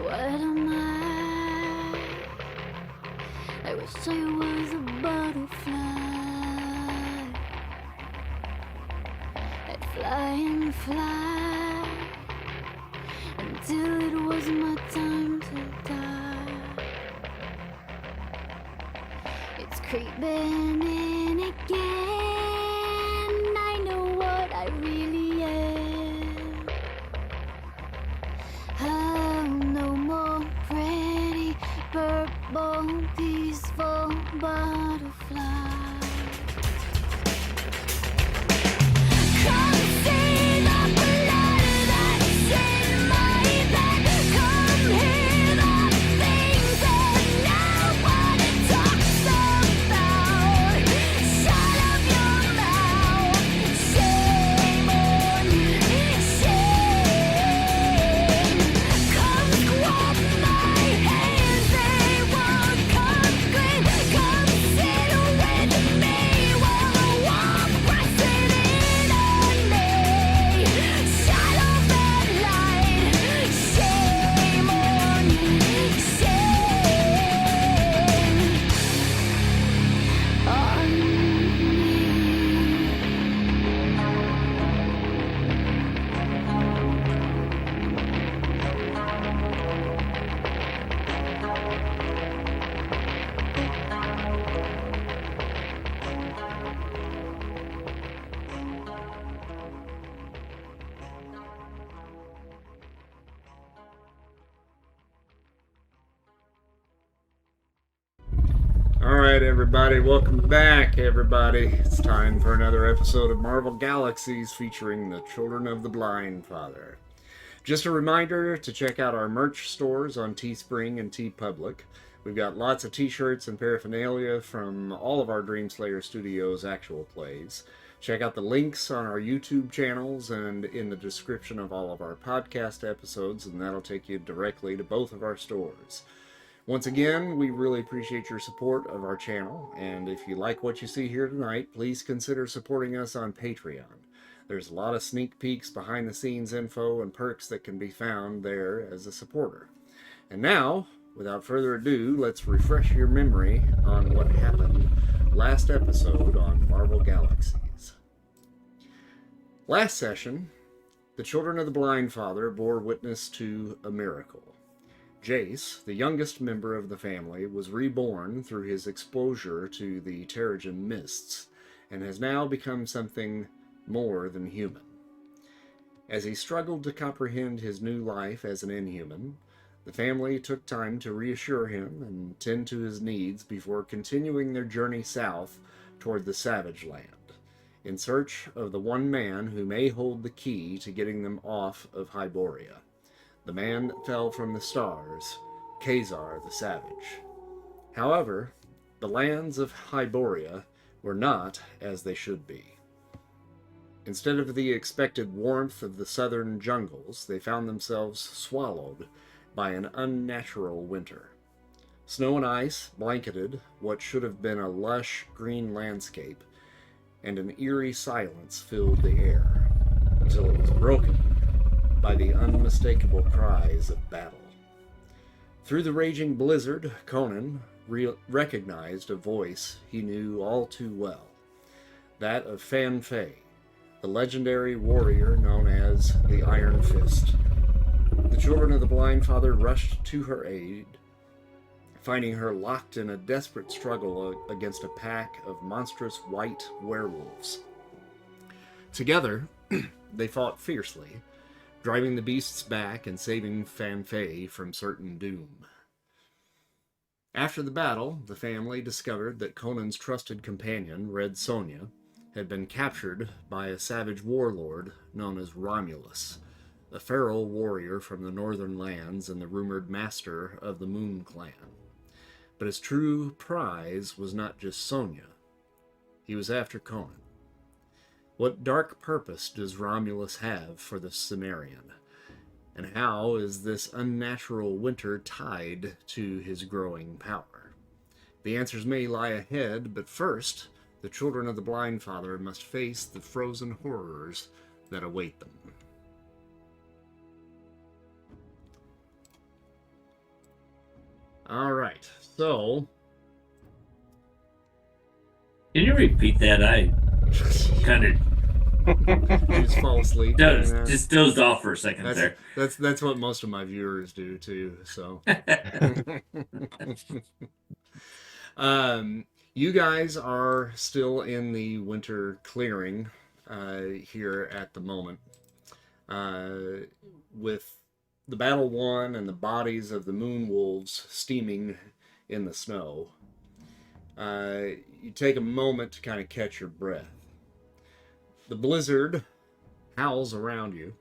What am I? I wish I was a butterfly. I'd fly and fly until it was my time to die. It's creeping in again. I know what I really am. I'm no more pretty, purple, peaceful butterfly. Come see the blood that's in my bed. Come hear the things that nobody talks about. Shut up your mouth. Shame on you. Shame. Come grab my hands. They won't come clean. Come sit with me while I walk pressing in on me. Shut off that light. Shame on you. Shame on me. Alright, everybody, welcome back, everybody. It's time for another episode of Marvel Galaxies featuring the Children of the Blindfather. Just a reminder to check out our merch stores on Teespring and TeePublic. We've got lots of t-shirts and paraphernalia from all of our Dreamslayer Studios actual plays. Check out the links on our YouTube channels and in the description of all of our podcast episodes, and that'll take you directly to both of our stores. Once again, we really appreciate your support of our channel, and if you like what you see here tonight, please consider supporting us on Patreon. There's a lot of sneak peeks, behind-the-scenes info, and perks that can be found there as a supporter. And now, without further ado, let's refresh your memory on what happened last episode on Marvel Galaxies. Last session, the Children of the Blindfather bore witness to a miracle. Jace, the youngest member of the family, was reborn through his exposure to the Terrigen mists, and has now become something more than human. As he struggled to comprehend his new life as an inhuman, the family took time to reassure him and tend to his needs before continuing their journey south toward the Savage Land, in search of the one man who may hold the key to getting them off of Hyboria. The man that fell from the stars, Khazar the Savage. However, the lands of Hyboria were not as they should be. Instead of the expected warmth of the southern jungles, they found themselves swallowed by an unnatural winter. Snow and ice blanketed what should have been a lush green landscape, and an eerie silence filled the air, until it was broken by the unmistakable cries of battle. Through the raging blizzard, Conan recognized a voice he knew all too well, that of Fan Fei, the legendary warrior known as the Iron Fist. The Children of the Blindfather rushed to her aid, finding her locked in a desperate struggle against a pack of monstrous white werewolves. Together, they fought fiercely, driving the beasts back and saving Fan Fei from certain doom. After the battle, the family discovered that Conan's trusted companion, Red Sonja, had been captured by a savage warlord known as Romulus, a feral warrior from the Northlands and the rumored master of the Moon Clan. But his true prize was not just Sonja. He was after Conan. What dark purpose does Romulus have for the Cimmerian? And how is this unnatural winter tied to his growing power? The answers may lie ahead, but first, the Children of the Blindfather must face the frozen horrors that await them. All right. So, Can you repeat that? I kind of just fall asleep during that. just dozed off for a second there. That's what most of my viewers do too. So, you guys are still in the winter clearing here at the moment, with the battle won and the bodies of the moon wolves steaming in the snow. You take a moment to kind of catch your breath. The blizzard howls around you.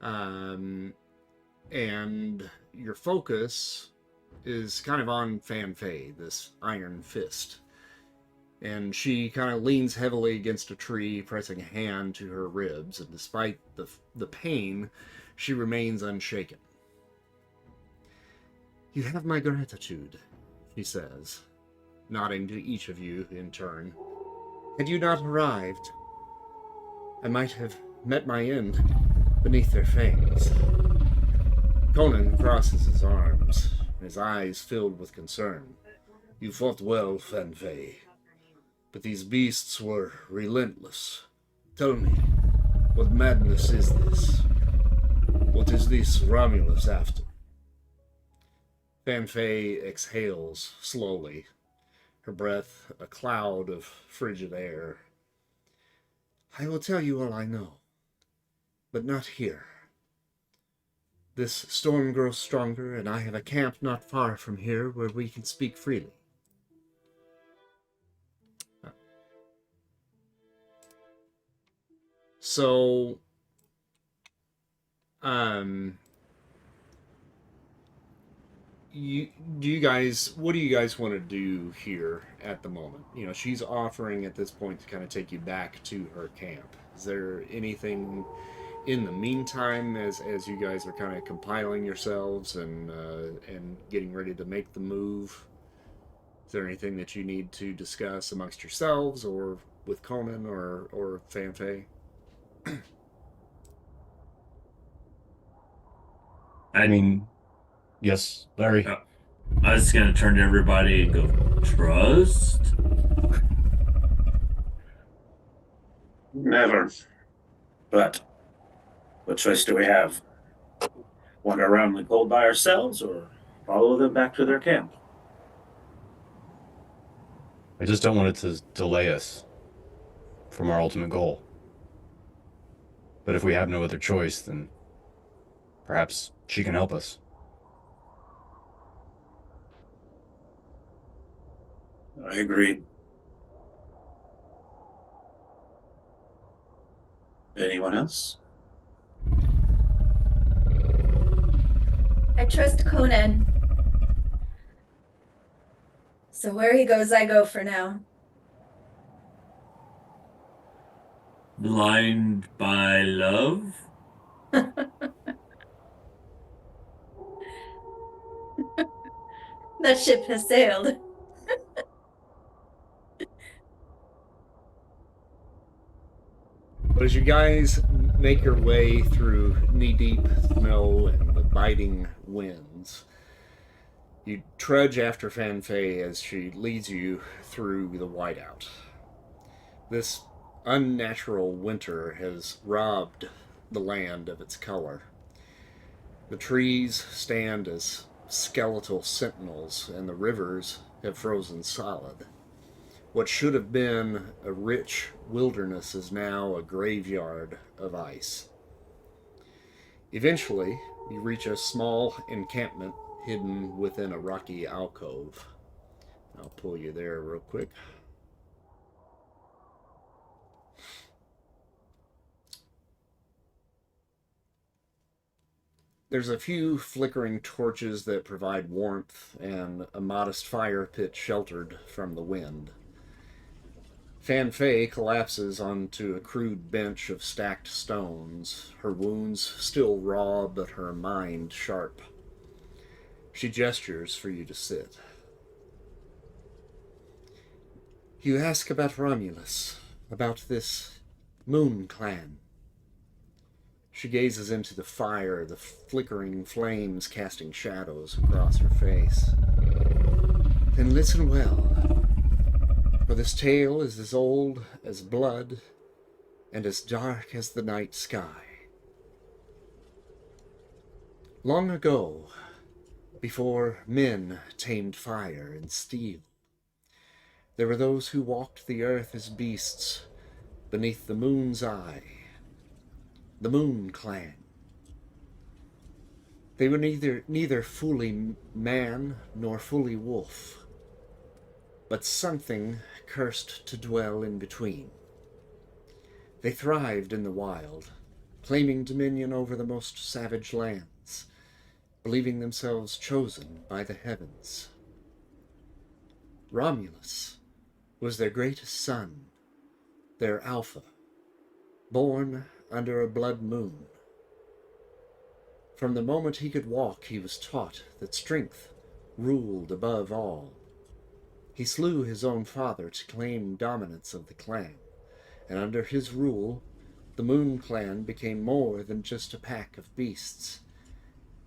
And your focus is kind of on Fan Fei, this iron fist. And she kind of leans heavily against a tree, pressing a hand to her ribs, and despite the pain, she remains unshaken. "You have my gratitude," she says, nodding to each of you in turn. "Had you not arrived, I might have met my end beneath their fangs." Conan crosses his arms, his eyes filled with concern. "You fought well, Fan Fei, but these beasts were relentless. Tell me, what madness is this? What is this Romulus after?" Fan Fei exhales slowly, her breath a cloud of frigid air. "I will tell you all I know, but not here. This storm grows stronger, and I have a camp not far from here where we can speak freely." So, what do you guys want to do here at the moment? You know, she's offering at this point to kind of take you back to her camp. Is there anything in the meantime, as you guys are kind of compiling yourselves and getting ready to make the move? Is there anything that you need to discuss amongst yourselves or with Conan or Fan Fei? I mean, yes, Larry. I was gonna turn to everybody and go, trust? Never. But what choice do we have? Wander around the cold by ourselves or follow them back to their camp? I just don't want it to delay us from our ultimate goal. But if we have no other choice, then perhaps she can help us. I agree. Anyone else? I trust Conan. So where he goes, I go for now. Blind by love? That ship has sailed. But as you guys make your way through knee-deep snow and the biting winds, you trudge after Fan Fei as she leads you through the whiteout. This unnatural winter has robbed the land of its color. The trees stand as skeletal sentinels, and the rivers have frozen solid. What should have been a rich wilderness is now a graveyard of ice. Eventually, you reach a small encampment hidden within a rocky alcove. I'll pull you there real quick. There's a few flickering torches that provide warmth and a modest fire pit sheltered from the wind. Fan Fei collapses onto a crude bench of stacked stones, her wounds still raw but her mind sharp. She gestures for you to sit. "You ask about Romulus, about this Moon Clan." She gazes into the fire, the flickering flames casting shadows across her face. Then listen well, for this tale is as old as blood and as dark as the night sky. Long ago, before men tamed fire and steel, there were those who walked the earth as beasts beneath the moon's eye, the Moon Clan. They were neither fully man nor fully wolf, but something cursed to dwell in between. They thrived in the wild, claiming dominion over the most savage lands, believing themselves chosen by the heavens. Romulus was their greatest son, their alpha, born under a blood moon. From the moment he could walk, he was taught that strength ruled above all. He slew his own father to claim dominance of the clan, and under his rule, the Moon Clan became more than just a pack of beasts.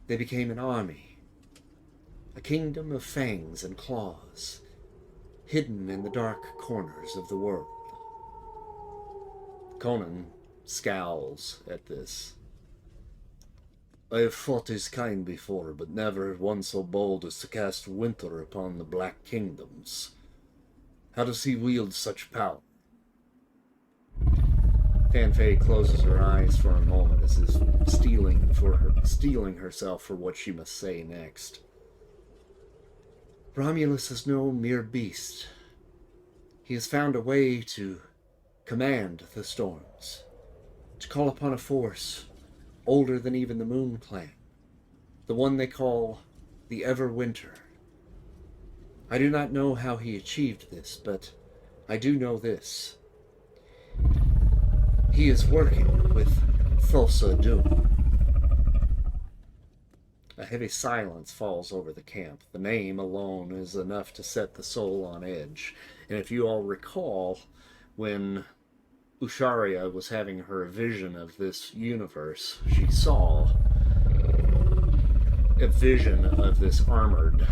They became an army, a kingdom of fangs and claws, hidden in the dark corners of the world. Conan scowls at this. I have fought his kind before, but never one so bold as to cast winter upon the Black Kingdoms. How does he wield such power? Fan Fei closes her eyes for a moment as if steeling herself for what she must say next. Romulus is no mere beast. He has found a way to command the storms, to call upon a force older than even the Moon Clan, the one they call the Everwinter. I do not know how he achieved this, but I do know this. He is working with Thulsa Doom. A heavy silence falls over the camp. The name alone is enough to set the soul on edge. And if you all recall, when Usharia was having her vision of this universe, she saw a vision of this armored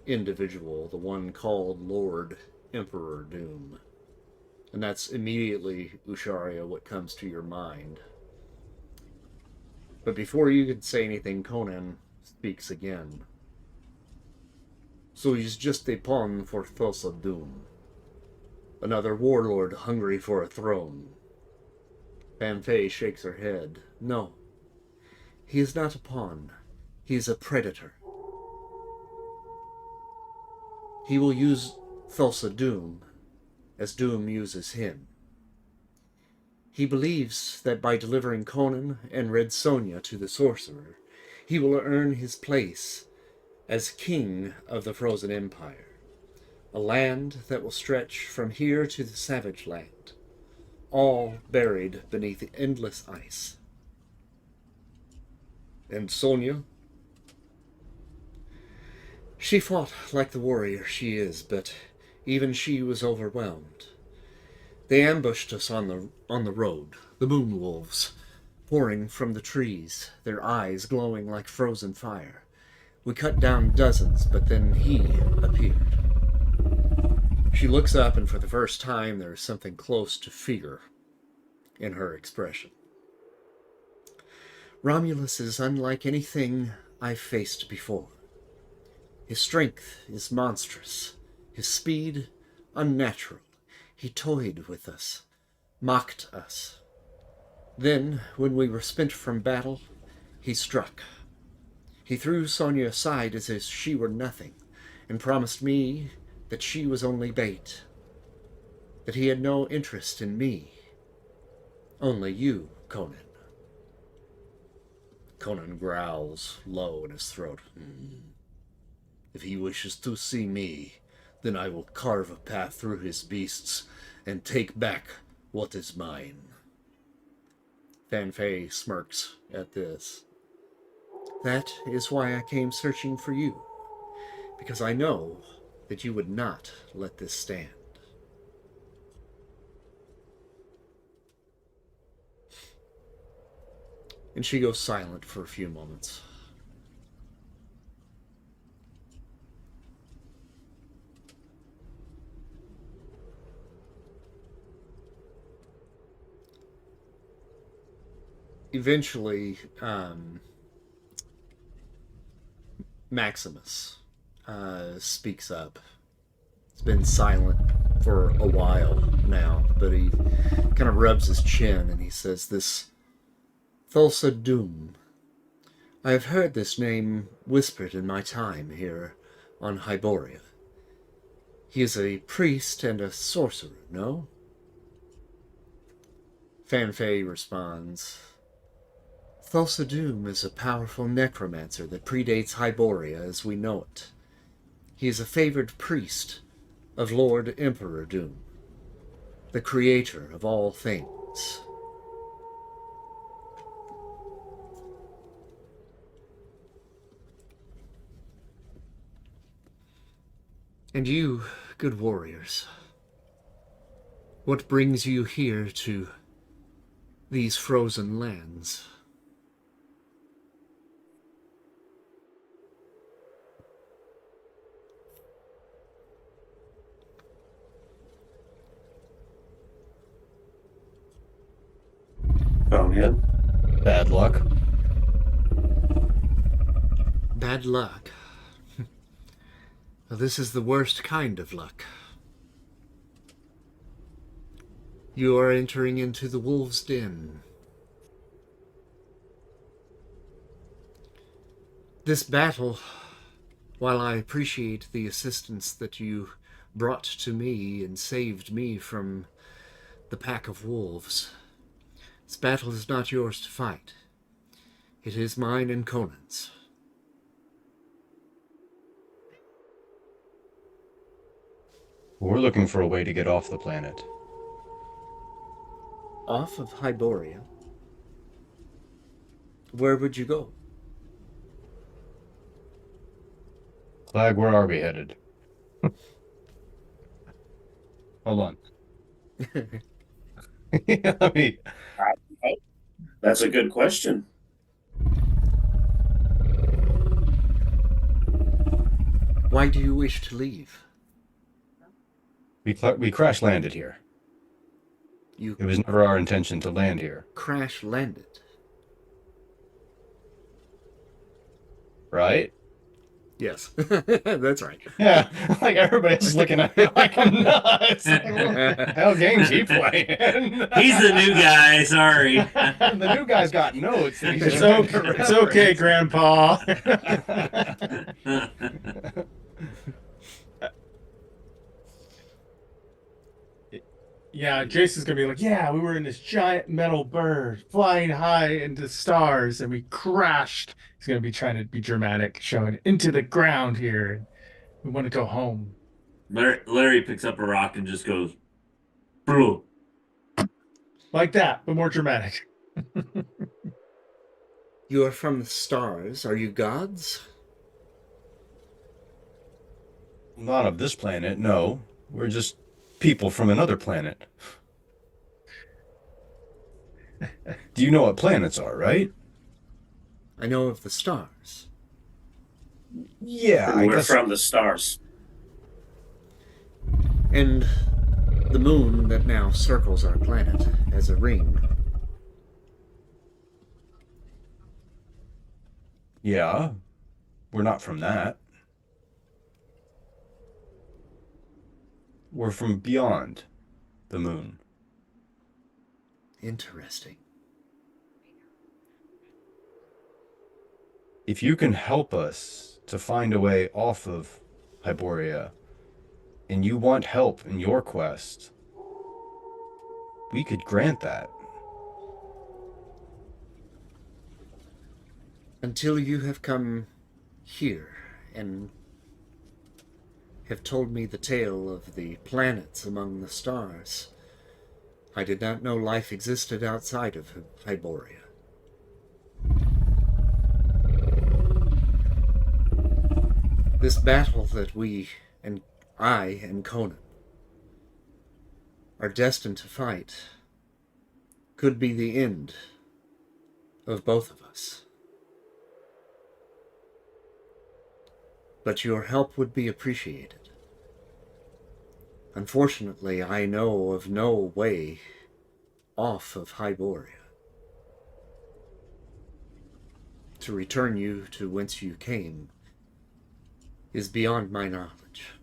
individual, the one called Lord Emperor Doom. And that's immediately, Usharia, what comes to your mind. But before you could say anything, Conan speaks again. So he's just a pawn for Thulsa Doom. Another warlord hungry for a throne. Fan Fei shakes her head. No. He is not a pawn. He is a predator. He will use Thulsa Doom as Doom uses him. He believes that by delivering Conan and Red Sonja to the sorcerer, he will earn his place as king of the Frozen Empire, a land that will stretch from here to the Savage Land, all buried beneath endless ice. And Sonja? She fought like the warrior she is, but even she was overwhelmed. They ambushed us on the road, the moon wolves, pouring from the trees, their eyes glowing like frozen fire. We cut down dozens, but then he appeared. She looks up, and for the first time there is something close to fear in her expression. Romulus is unlike anything I've faced before. His strength is monstrous, his speed unnatural. He toyed with us, mocked us. Then, when we were spent from battle, he struck. He threw Sonja aside as if she were nothing, and promised me that she was only bait, that he had no interest in me, only you, Conan. Conan growls low in his throat. If he wishes to see me, then I will carve a path through his beasts and take back what is mine. Fan Fei smirks at this. That is why I came searching for you, because I know that you would not let this stand. And she goes silent for a few moments. Eventually, Maximus speaks up. He's been silent for a while now, but he kind of rubs his chin and he says, "This Thulsa Doom. I have heard this name whispered in my time here on Hyboria. He is a priest and a sorcerer, no?" Fan Fei responds, "Thulsa Doom is a powerful necromancer that predates Hyboria as we know it. He is a favored priest of Lord Emperor Doom, the creator of all things." "And you, good warriors, what brings you here to these frozen lands?" Oh, yeah. Bad luck. Bad luck. Well, this is the worst kind of luck. You are entering into the wolf's den. This battle, while I appreciate the assistance that you brought to me and saved me from the pack of wolves, this battle is not yours to fight. It is mine and Conan's. We're looking for a way to get off the planet. Off of Hyboria? Where would you go? Flag, where are we headed? Hold on. Let me... That's a good question. Why do you wish to leave? We crash landed here. You It was never our intention to land here, crash landed. right? Yes, that's right. Yeah, like everybody's looking at me like I'm nuts. Like, what the hell game's he playing? He's the new guy. Sorry. The new guy's got notes. That he's It's trying okay, to it's okay, Grandpa. Yeah, Jason's gonna be like, yeah, we were in this giant metal bird flying high into stars and we crashed. He's gonna be trying to be dramatic, showing into the ground here. We want to go home. Larry picks up a rock and just goes, "Bro." Like that, but more dramatic. You are from the stars. Are you gods? Not of this planet, no. We're just people from another planet. Do you know what planets are, right? I know of the stars. Yeah, And I we're guess. from the stars. And the moon that now circles our planet as a ring. Yeah, we're not from that. We're from beyond the moon. Interesting. If you can help us to find a way off of Hyboria, and you want help in your quest, we could grant that. Until you have come here and have told me the tale of the planets among the stars, I did not know life existed outside of Hyboria. This battle that we, and I and Conan, are destined to fight could be the end of both of us. But your help would be appreciated. Unfortunately, I know of no way off of Hyboria. To return you to whence you came is beyond my knowledge.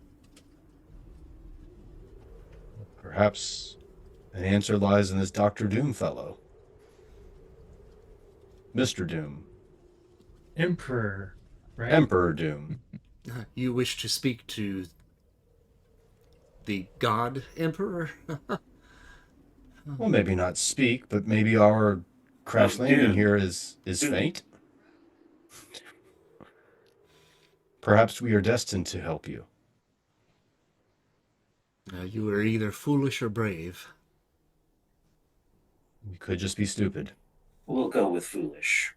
Perhaps an answer lies in this Dr. Doom fellow. Mr. Doom. Emperor, right? Emperor Doom. You wish to speak to the God Emperor? Well, maybe not speak, but maybe our crash Oh, landing Doom. here is Doom. fate. Perhaps we are destined to help you. You are either foolish or brave. We could just be stupid. We'll go with foolish.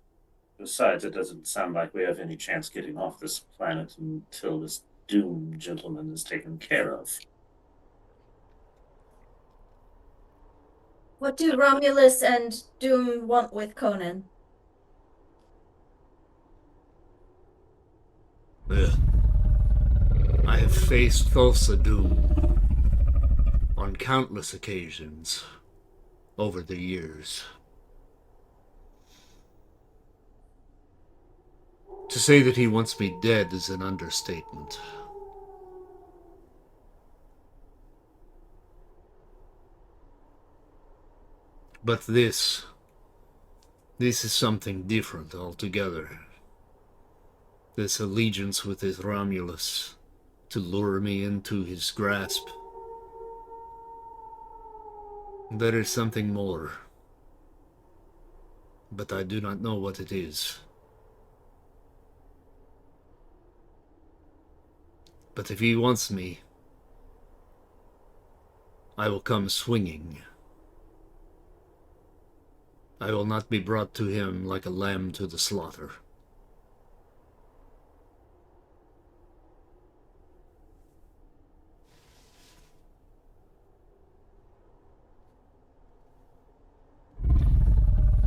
Besides, it doesn't sound like we have any chance getting off this planet until this Doom gentleman is taken care of. What do Romulus and Doom want with Conan? I have faced Thulsa Doom on countless occasions over the years. To say that he wants me dead is an understatement. But this is something different altogether. This allegiance with his Romulus to lure me into his grasp. There is something more, but I do not know what it is. But if he wants me, I will come swinging. I will not be brought to him like a lamb to the slaughter.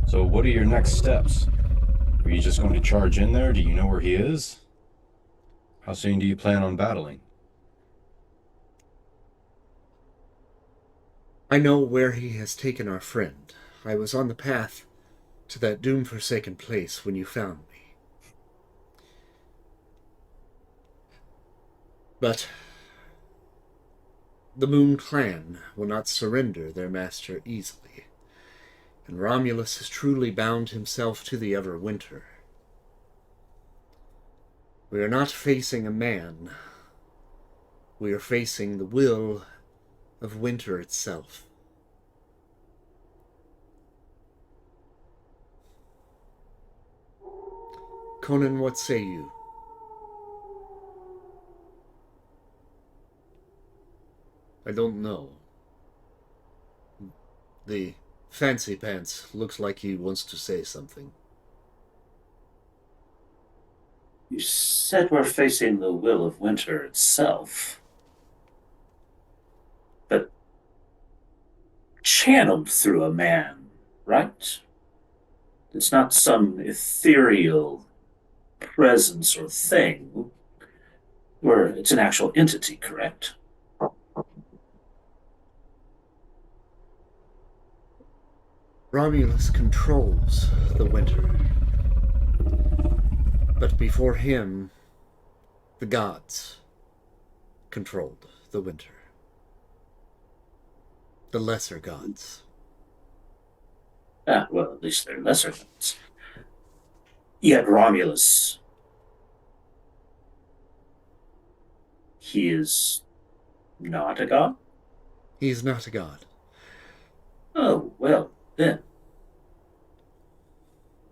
So what are your next steps? Are you just going to charge in there? Do you know where he is? How soon do you plan on battling? I know where he has taken our friend. I was on the path to that doom-forsaken place when you found me. But the Moon Clan will not surrender their master easily, and Romulus has truly bound himself to the Everwinter. We are not facing a man. We are facing the will of winter itself. Conan, what say you? I don't know. The fancy pants looks like he wants to say something. You said we're facing the will of winter itself. But channeled through a man, right? It's not some ethereal presence or thing, where it's an actual entity, correct? Romulus controls the winter. But before him, the gods controlled the winter. The lesser gods. Ah, well, at least they're lesser gods. Yet Romulus, he is not a god? He's not a god. Oh, well, then.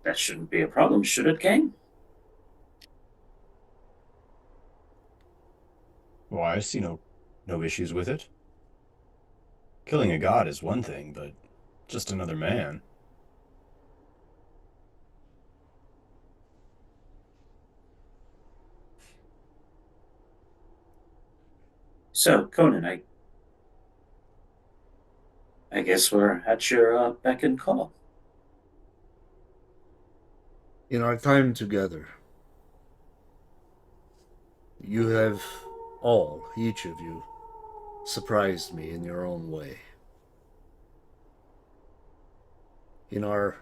That shouldn't be a problem, should it, gang? Well, I see no issues with it. Killing a god is one thing, but just another man. So, Conan, I guess we're at your beck and call. In our time together, you have all, each of you, surprised me in your own way. In our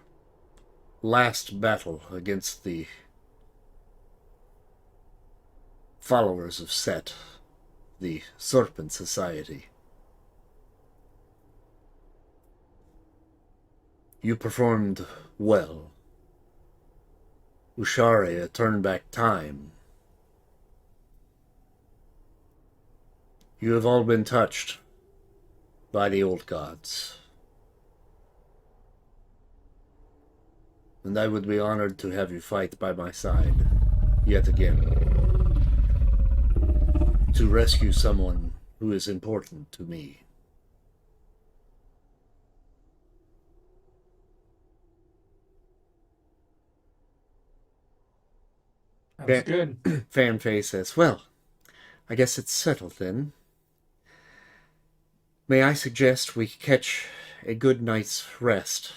last battle against the followers of Set, the Serpent Society, you performed well. Usharia turned back time. You have all been touched by the old gods. And I would be honored to have you fight by my side, yet again, to rescue someone who is important to me. That's good. Fan Fei says, well, I guess it's settled then. May I suggest we catch a good night's rest?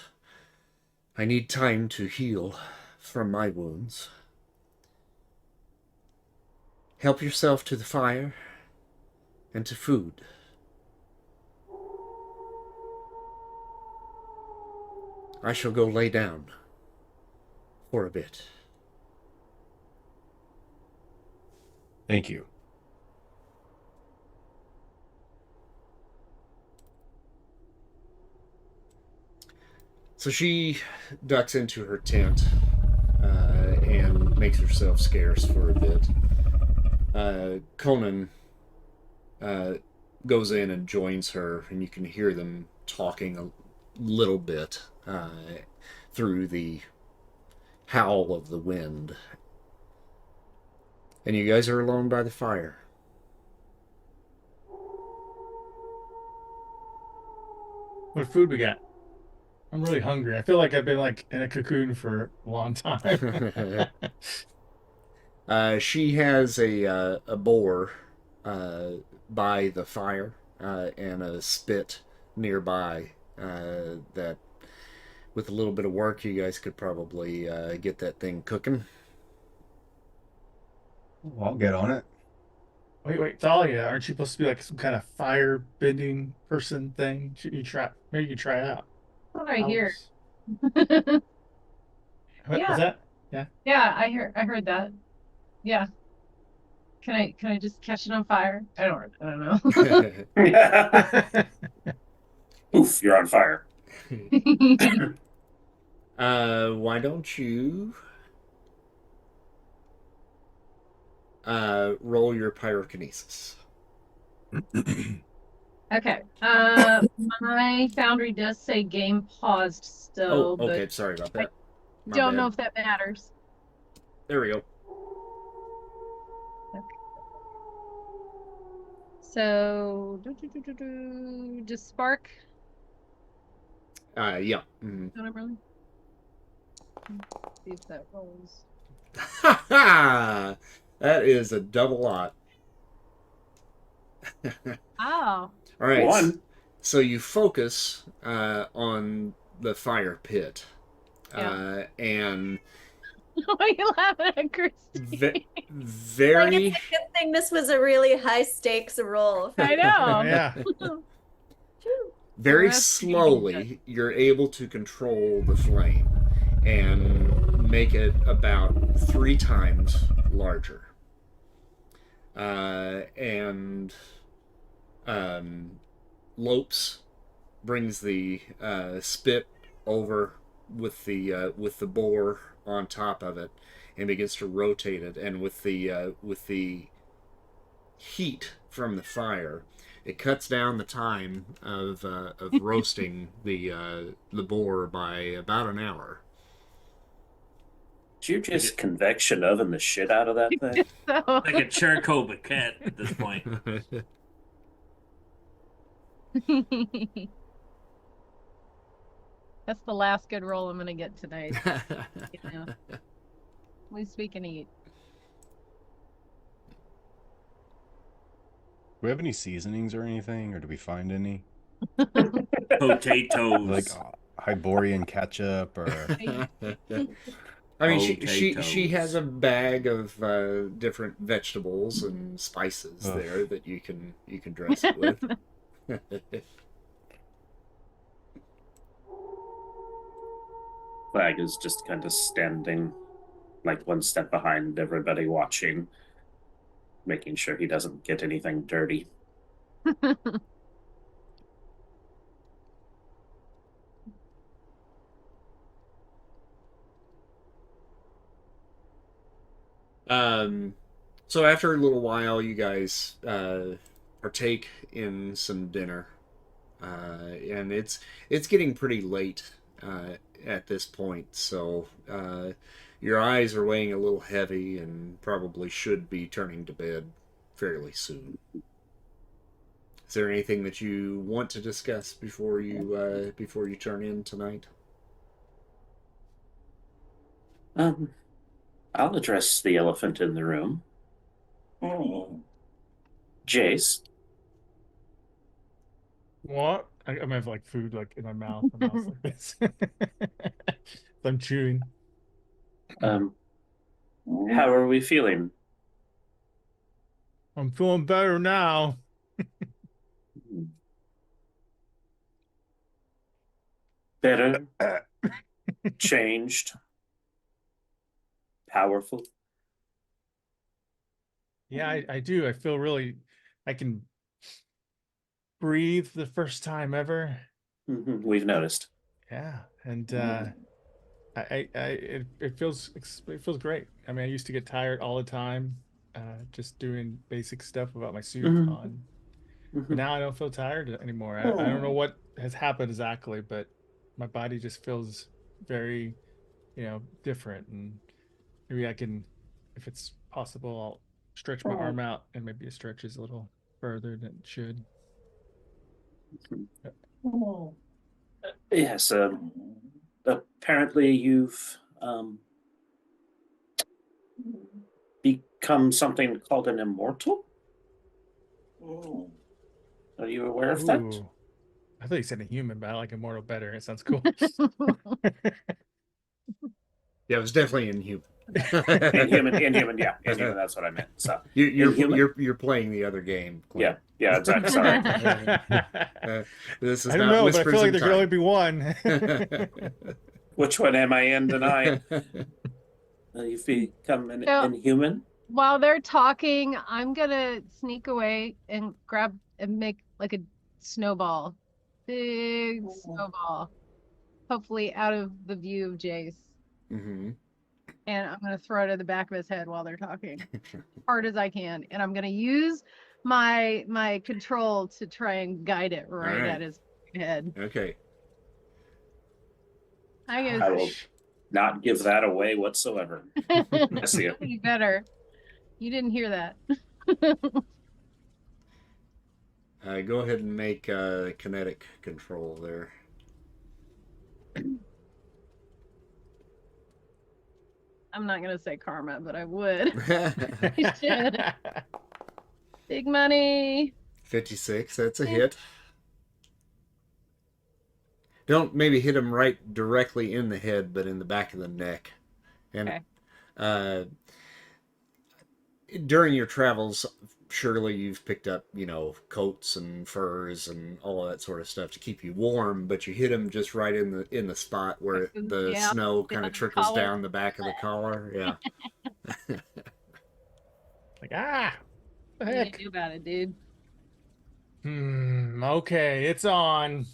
I need time to heal from my wounds. Help yourself to the fire and to food. I shall go lay down for a bit. Thank you. So she ducks into her tent and makes herself scarce for a bit. Conan goes in and joins her, and you can hear them talking a little bit through the howl of the wind. And you guys are alone by the fire. What food we got? I'm really hungry. I feel like I've been like in a cocoon for a long time. She has a boar by the fire and a spit nearby that, with a little bit of work, you guys could probably get that thing cooking. I'll get on it. Wait, Thalia, aren't you supposed to be like some kind of fire bending person thing? Should you try? Maybe you try out. What I hear. What Yeah. was that? Yeah. Yeah, I heard that. Yeah. Can I just catch it on fire? I don't know. Oof, you're on fire. Why don't you roll your pyrokinesis? Okay. My foundry does say game paused still, Oh, okay. but Sorry about that. My don't bad. know if that matters. There we go. So just spark. Yeah. Mhm. Don't really. See if that rolls. Ha ha! That is a double lot. Oh. All right. One. So you focus on the fire pit, Yeah. and Why are you laughing at Christy? Like, very, it's a good thing this was a really high stakes roll. I know. Yeah. very That's slowly, you're able to control the flame and make it about 3 times larger. And Lopes brings the spit over with the boar on top of it and begins to rotate it. And with the heat from the fire, it cuts down the time of roasting the boar by about an hour. Did you just convection oven the shit out of that thing? So Like a charcoal briquette at this point. that's the last good roll I'm gonna get tonight. You know. At least we can eat. Do we have any seasonings or anything, or do we find any? Potatoes. Like Hyborian ketchup or I mean, she Potatoes. has a bag of different vegetables and spices Ugh. there that you can dress it with. Flag is just kind of standing like one step behind everybody, watching, making sure he doesn't get anything dirty. So after a little while, you guys partake in some dinner, and it's getting pretty late at this point. So your eyes are weighing a little heavy, and probably should be turning to bed fairly soon. Is there anything that you want to discuss before you turn in tonight? I'll address the elephant in the room. Jace. What? I'm gonna have like food like in my mouth. My mouth's like this. I'm chewing. How are we feeling? I'm feeling better now. Better, changed, powerful. Yeah, I do. I feel really. I can breathe the first time ever. We've noticed. Yeah, and it feels great. I mean, I used to get tired all the time, just doing basic stuff without my suit on. But now I don't feel tired anymore. I don't know what has happened exactly, but my body just feels very, different. And maybe I can, if it's possible, I'll stretch my arm out and maybe it stretches a little further than it should. Yes, apparently you've become something called an immortal? Are you aware of that? Ooh. I thought you said a human, but I like immortal better. It sounds cool. Yeah, it was definitely inhuman. Inhuman, yeah, inhuman. That's what I meant. So You're playing the other game, Clint. yeah, exactly. Sorry. This is I don't not know, but I Whispers feel like in there could only be one. Which one am I in tonight? You've become an So- inhuman? While they're talking, I'm gonna sneak away and grab and make like a snowball. Big snowball. Hopefully out of the view of Jace. Mm-hmm. And I'm gonna throw it at the back of his head while they're talking. Hard as I can. And I'm gonna use my control to try and guide it right at his head. Okay. I guess I will not give that away whatsoever. I see it. you better. You didn't hear that. Go ahead and make kinetic control there. I'm not gonna say karma, but I would. I should. Big money. 56, that's a hit. Don't maybe hit him right directly in the head, but in the back of the neck. And during your travels, surely you've picked up, coats and furs and all of that sort of stuff to keep you warm, but you hit him just right in the spot where the snow kind of trickles down the back of the collar. Yeah. Like, the What heck? do you do about it, dude? Okay, it's on.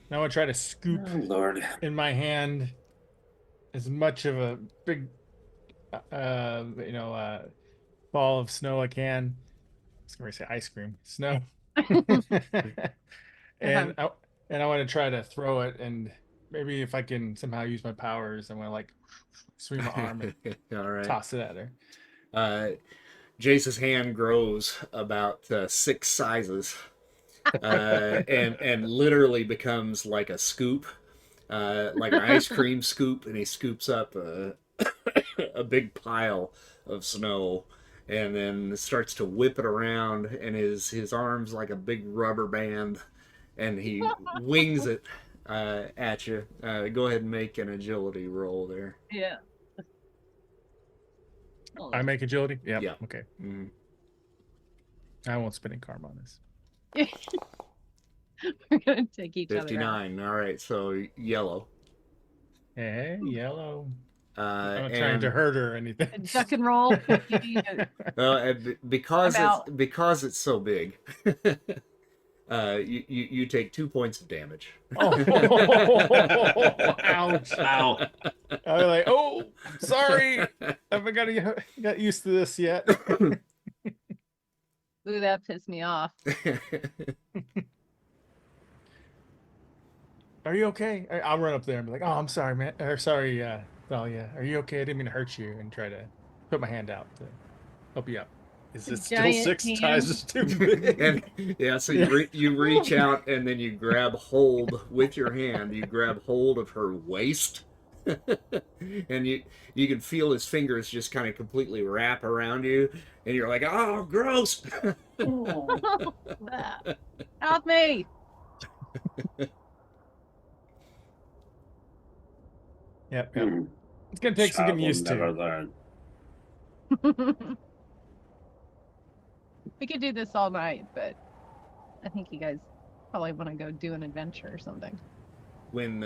Now I try to scoop Oh, Lord. in my hand as much of a big, ball of snow I can. I was going to say ice cream, snow. and I want to try to throw it, and maybe if I can somehow use my powers, I want to like swing my arm and All right. toss it at her. Jace's hand grows about 6 sizes, and literally becomes like a scoop, like an ice cream scoop, and he scoops up a big pile of snow, and then starts to whip it around, and his arms like a big rubber band, and he wings it at you. Go ahead and make an agility roll there. Yeah. Oh, I make agility? Yep. Yeah. Okay. Mm. I won't spend any karma on this. we're gonna take each other out. 59. All right, so yellow. Hey, yellow. I'm not And trying to hurt her or anything. Duck and roll. because I'm out. because it's so big, you take 2 points of damage. Oh, ouch. Ow. I was like, oh, sorry. I haven't got used to this yet. Ooh, that pissed me off. Are you okay? I'll run up there and be like, oh, I'm sorry, man. Or sorry, Thalia. Are you okay? I didn't mean to hurt you, and try to put my hand out to help you up. Is A it still giant 6 hand. times too big? And yeah, so you reach out and then you grab hold with your hand. You grab hold of her waist, and you can feel his fingers just kind of completely wrap around you, and you're like, oh, gross. Help me! Yep. Hmm. It's gonna take some Child getting will used never to. learn. We could do this all night, but I think you guys probably want to go do an adventure or something. When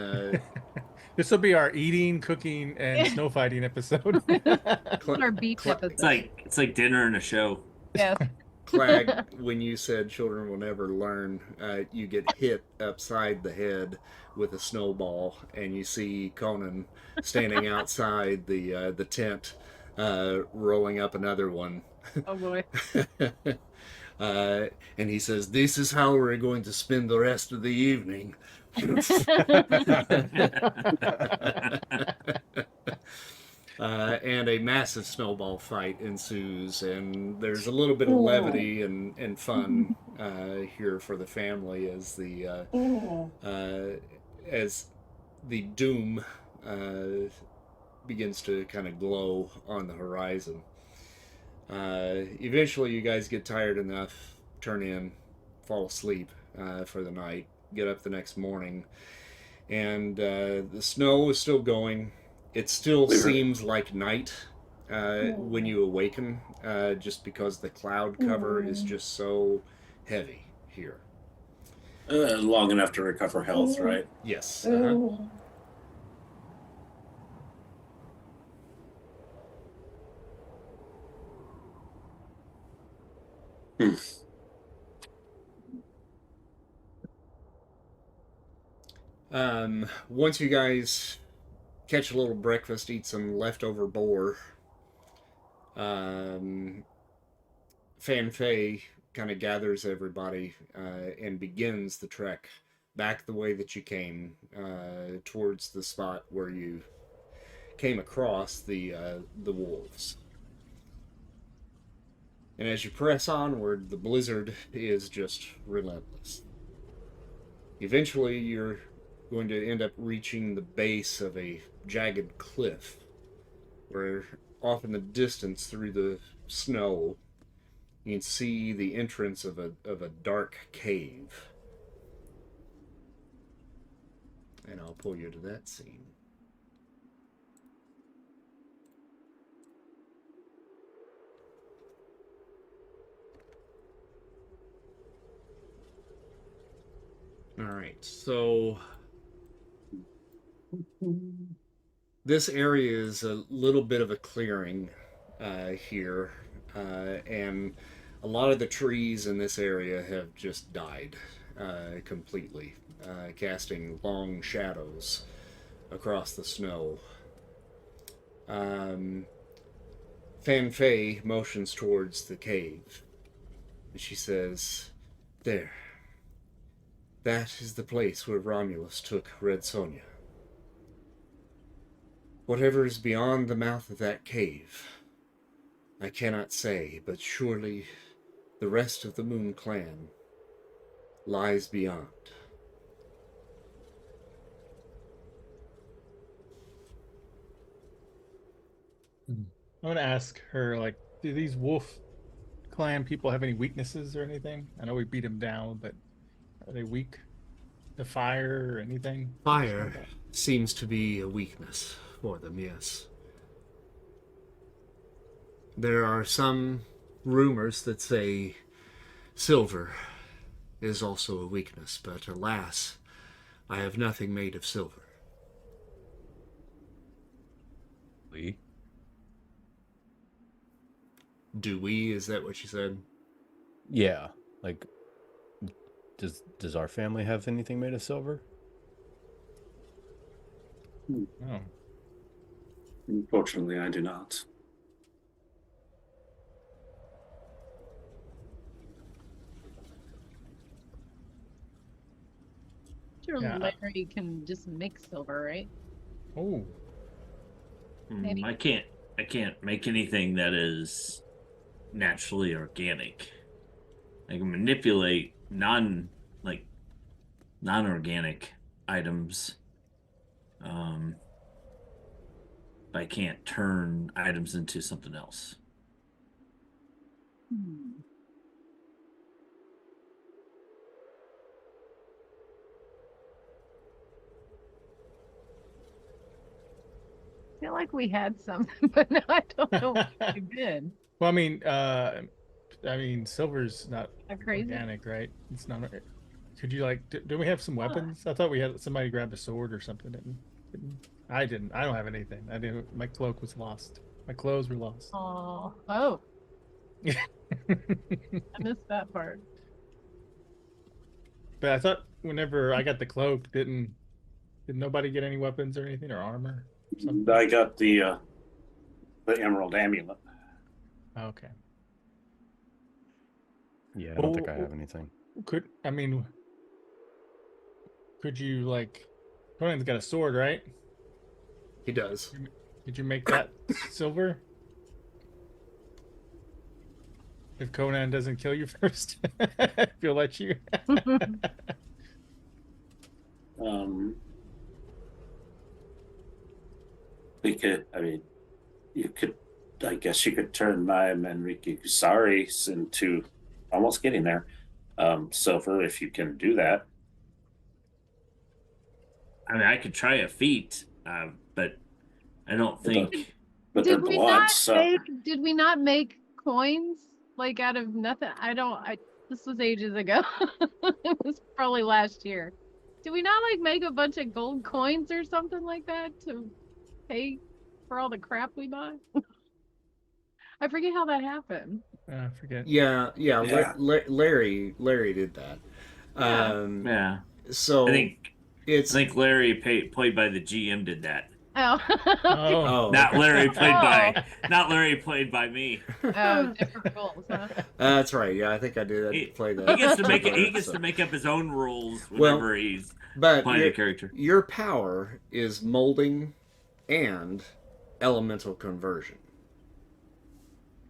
This will be our eating, cooking, and snow fighting episode. Our beach episode. It's like dinner and a show. Yes. Clag, when you said children will never learn, you get hit upside the head with a snowball, and you see Conan standing outside the tent, rolling up another one. Oh boy. And he says, "This is how we're going to spend the rest of the evening." And a massive snowball fight ensues, and there's a little bit of levity and fun here for the family as the doom begins to kind of glow on the horizon. Eventually, you guys get tired enough, turn in, fall asleep for the night, get up the next morning, and the snow is still going. It still seems like night when you awaken, just because the cloud cover is just so heavy here. Long enough to recover health, right? Yes. Once you guys catch a little breakfast, eat some leftover boar, Fan Fei kind of gathers everybody and begins the trek back the way that you came, towards the spot where you came across the wolves. And as you press onward, the blizzard is just relentless. Eventually, you're going to end up reaching the base of a jagged cliff, where off in the distance through the snow, you can see the entrance of a dark cave. And I'll pull you to that scene. All right, so this area is a little bit of a clearing here, and a lot of the trees in this area have just died completely, casting long shadows across the snow. Fan Fei motions towards the cave, and she says, "There. That is the place where Romulus took Red Sonja. Whatever is beyond the mouth of that cave, I cannot say, but surely the rest of the Moon Clan lies beyond." I'm gonna ask her, like, do these wolf clan people have any weaknesses or anything? I know we beat them down, but are they weak? The fire or anything? Fire seems to be a weakness for them, yes. There are some rumors that say silver is also a weakness, but alas, I have nothing made of silver. Lee? Do we? Is that what you said? Yeah. Like, does our family have anything made of silver? Oh. Unfortunately, I do not. Sure, Yeah. Larry can just make silver, right? Oh. Maybe. I can't make anything that is naturally organic. I can manipulate non-organic items. But I can't turn items into something else. Hmm. I feel like we had something, but now I don't know what we did. Well, I mean, silver's not Not crazy. organic, right? It's not. Could you like? Do we have some weapons? I thought we had somebody grabbed a sword or something. I didn't. I don't have anything. I didn't. My cloak was lost. My clothes were lost. Oh, I missed that part. But I thought whenever I got the cloak, did nobody get any weapons or anything or armor? Something? I got the emerald amulet. Okay. Yeah, I don't think I have anything. Could you like? Conan's got a sword, right? He does. Did you make that silver? If Conan doesn't kill you first, if he'll let you. We could. I mean, you could. I guess you could turn my Menriki Kusaris into almost getting there. Silver, if you can do that. I mean, I could try a feat, but I don't think. But they're Did we blood, not so make? Did we not make coins like out of nothing? This was ages ago. It was probably last year. Did we not like make a bunch of gold coins or something like that to pay for all the crap we buy? I forget how that happened. I forget. Yeah. Yeah. Larry did that. Yeah. Yeah, So I it's think Larry played by the GM did that. Oh. Oh, Not okay. Larry played by, not Larry played by me. Oh, different goals, huh? That's right. Yeah, I think I did He, play that. he gets to make it. He part, gets so. to make up his own rules Well, whenever he's But playing the character. your power is molding and elemental conversion.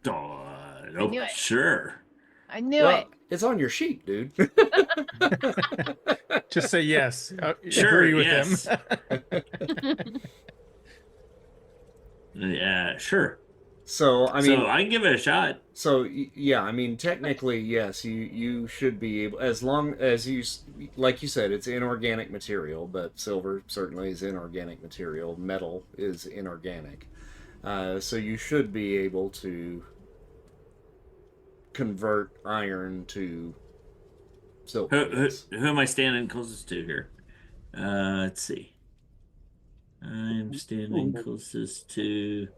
Oh, knew it. sure. I knew Well, it. it's on your sheet, dude. just say yes. Sure, Agree with yes. him. Yeah, sure. So I mean, So I can give it a shot. So yeah, I mean, technically, yes, you should be able, as long as like you said, it's inorganic material, but silver certainly is inorganic material. Metal is inorganic, so you should be able to convert iron to silver. Who am I standing closest to here? Let's see. I'm standing closest to.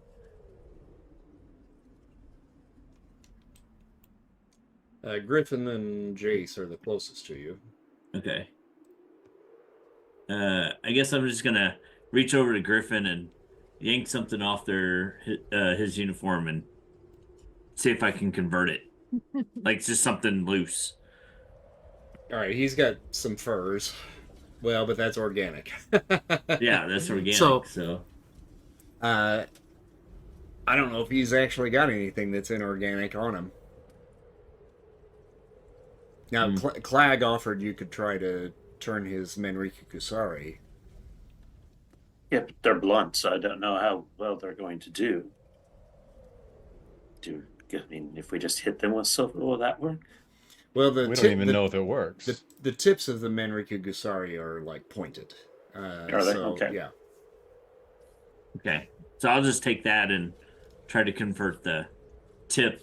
Griffin and Jace are the closest to you. Okay. I guess I'm just gonna reach over to Griffin and yank something off his uniform and see if I can convert it, like just something loose. All right, he's got some furs. Well, but that's organic. Yeah, that's organic. So, I don't know if he's actually got anything that's inorganic on him. Now, Clag offered you could try to turn his Menriki Kusari. yeah, but they're blunt, so I don't know how well they're going to do. I mean, if we just hit them with silver, will that work? Well, the We don't even know if it works. the tips of the Manriku Gusari are like pointed. Are they? Okay. Yeah. Okay. So I'll just take that and try to convert the tip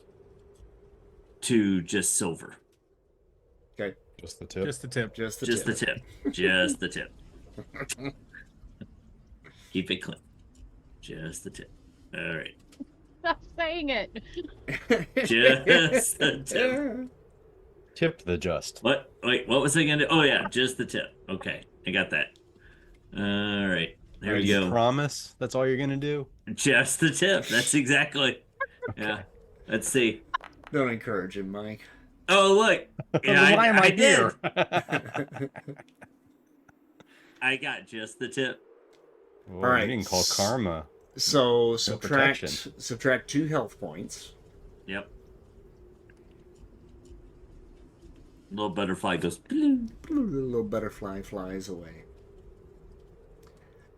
to just silver. Okay. Just the tip. Just the tip. Just the Just tip. the tip. Just the tip. Keep it clean. Just the tip. All right. Stop saying it. Just the tip. Tip the just. What? Wait, what was I gonna do? Oh yeah, just the tip. Okay, I got that. All right. There we You go. promise that's all you're gonna do? Just the tip. That's exactly. Yeah. Let's see. Don't encourage him, Mike. Oh look. Yeah, Why am I here? did. I got just the tip. Whoa, All right. You can call karma. So protection. subtract 2 health points. Yep. Little butterfly goes. The little butterfly flies away.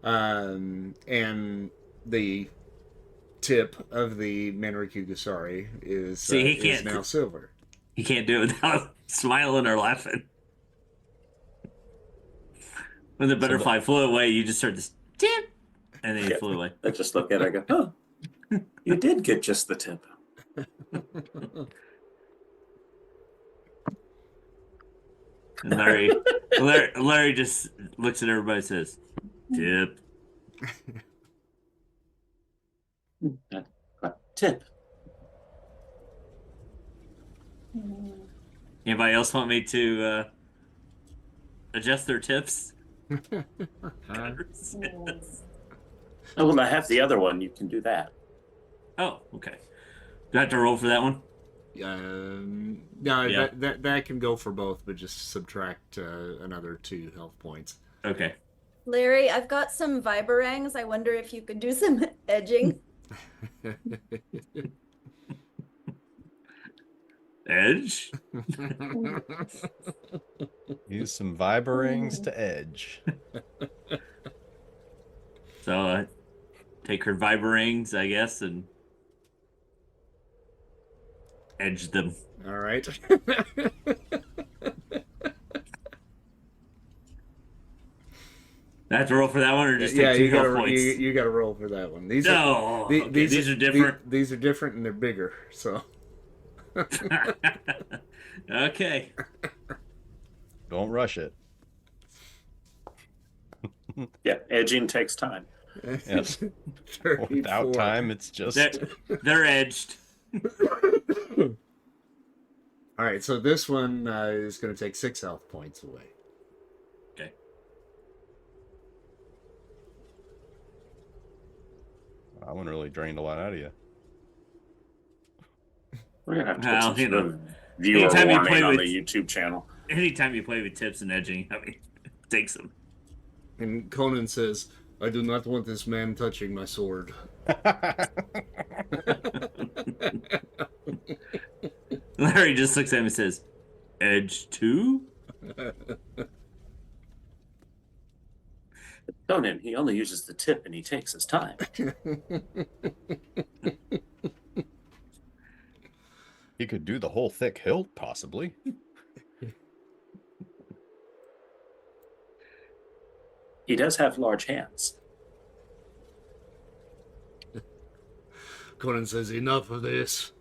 And the tip of the Manriku Gusari is, See, he is can't- now silver. He can't do it without smiling or laughing. When the butterfly flew away, you just heard this tip, and then he flew away. I just look at it and go, oh, you did get just the tip. And Larry just looks at everybody and says, tip. Tip. Anybody else want me to adjust their tips? Oh, well, I have the other one. You can do that. Oh, okay. Do I have to roll for that one? No, Yeah. that can go for both, but just subtract another 2 health points. Okay. Larry, I've got some vibarangs. I wonder if you could do some edging. Edge? Use some viberings to edge. So take her vibrings, I guess, and edge them. All right. I have to roll for that one, or just take Yeah, 2 you health gotta points? you gotta roll for that one. These No, okay, these are different. These are different, and they're bigger. So Okay. Don't rush it. Yeah, edging takes time. Yes. 34. Without time, it's just. They're edged. All right, so this one is going to take 6 health points away. Okay. That one really drained a lot out of you. We're gonna have to Well, put some you sort know, of viewer anytime you warning play on with- the YouTube channel. Anytime you play with tips and edging, I mean, it takes them. And Conan says, "I do not want this man touching my sword." Larry just looks at him and says, "Edge 2?" Conan, he only uses the tip and he takes his time. He could do the whole thick hilt, possibly. He does have large hands. Conan says, "Enough of this.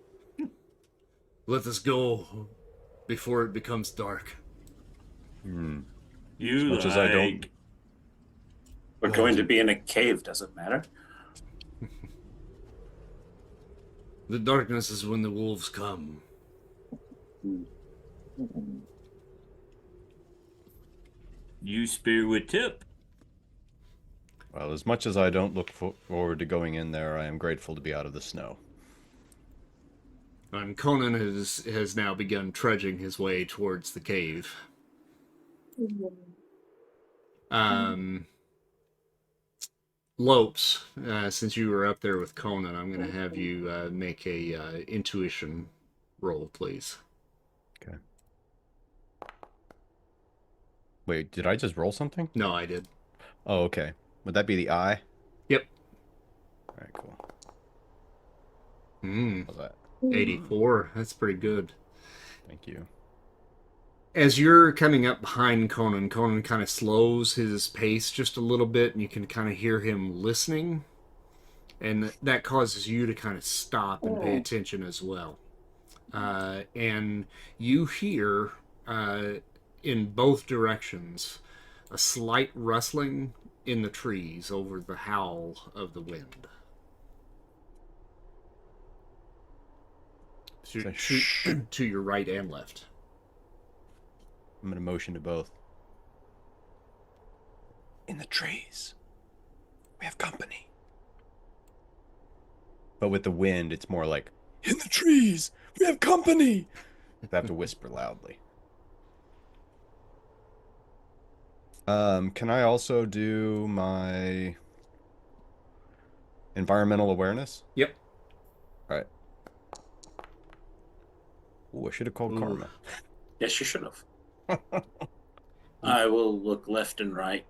Let us go before it becomes dark." You As much as I don't- We're going to be in a cave, doesn't matter. The darkness is when the wolves come. You spear with tip. Well, as much as I don't look forward to going in there, I am grateful to be out of the snow. And Conan has now begun trudging his way towards the cave. Lopes, since you were up there with Conan, I'm going to have you make a intuition roll, please. Okay. Wait, did I just roll something? No, I did. Oh, okay. Would that be the eye? Yep. All right, cool. Hmm. How's that? 84. That's pretty good. Thank you. As you're coming up behind Conan, Conan kind of slows his pace just a little bit, and you can kind of hear him listening, and that causes you to kind of stop and pay attention as well. And you hear in both directions a slight rustling in the trees over the howl of the wind. To your right and left. I'm going to motion to both. In the trees, we have company. But with the wind, it's more like, in the trees, we have company. I have to whisper loudly. Can I also do my environmental awareness? Yep. All right. Ooh, I should have called karma. Yes, you should have. I will look left and right,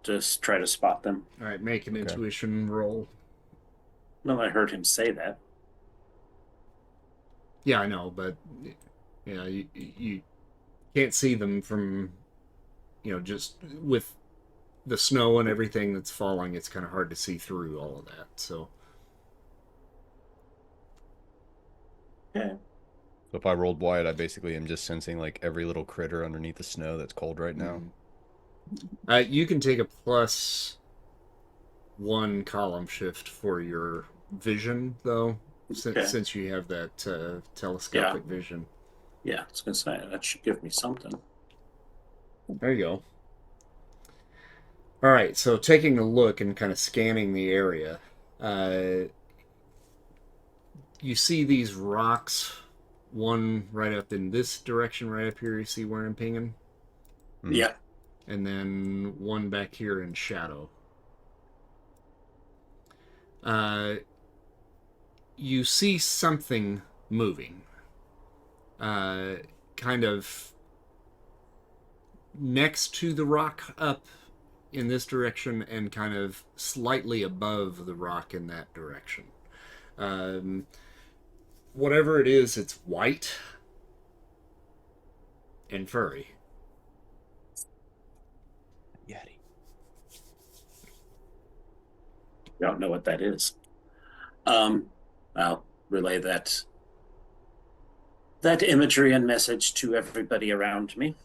just try to spot them. All right, make an intuition roll. Well, I heard him say that. Yeah, I know, but yeah, you can't see them from, just with the snow and everything that's falling. It's kind of hard to see through all of that. So, Okay. So if I rolled wide, I basically am just sensing like every little critter underneath the snow that's cold right now. You can take a +1 column shift for your vision, though, since you have that telescopic vision. Yeah, I was going to say, that should give me something. There you go. All right, so taking a look and kind of scanning the area, you see these rocks, one right up in this direction, right up here, you see where I'm pinging? Yeah. And then one back here in shadow. You see something moving. Kind of next to the rock up in this direction and kind of slightly above the rock in that direction. Whatever it is, it's white and furry. Yeti. Don't know what that is. I'll relay that imagery and message to everybody around me.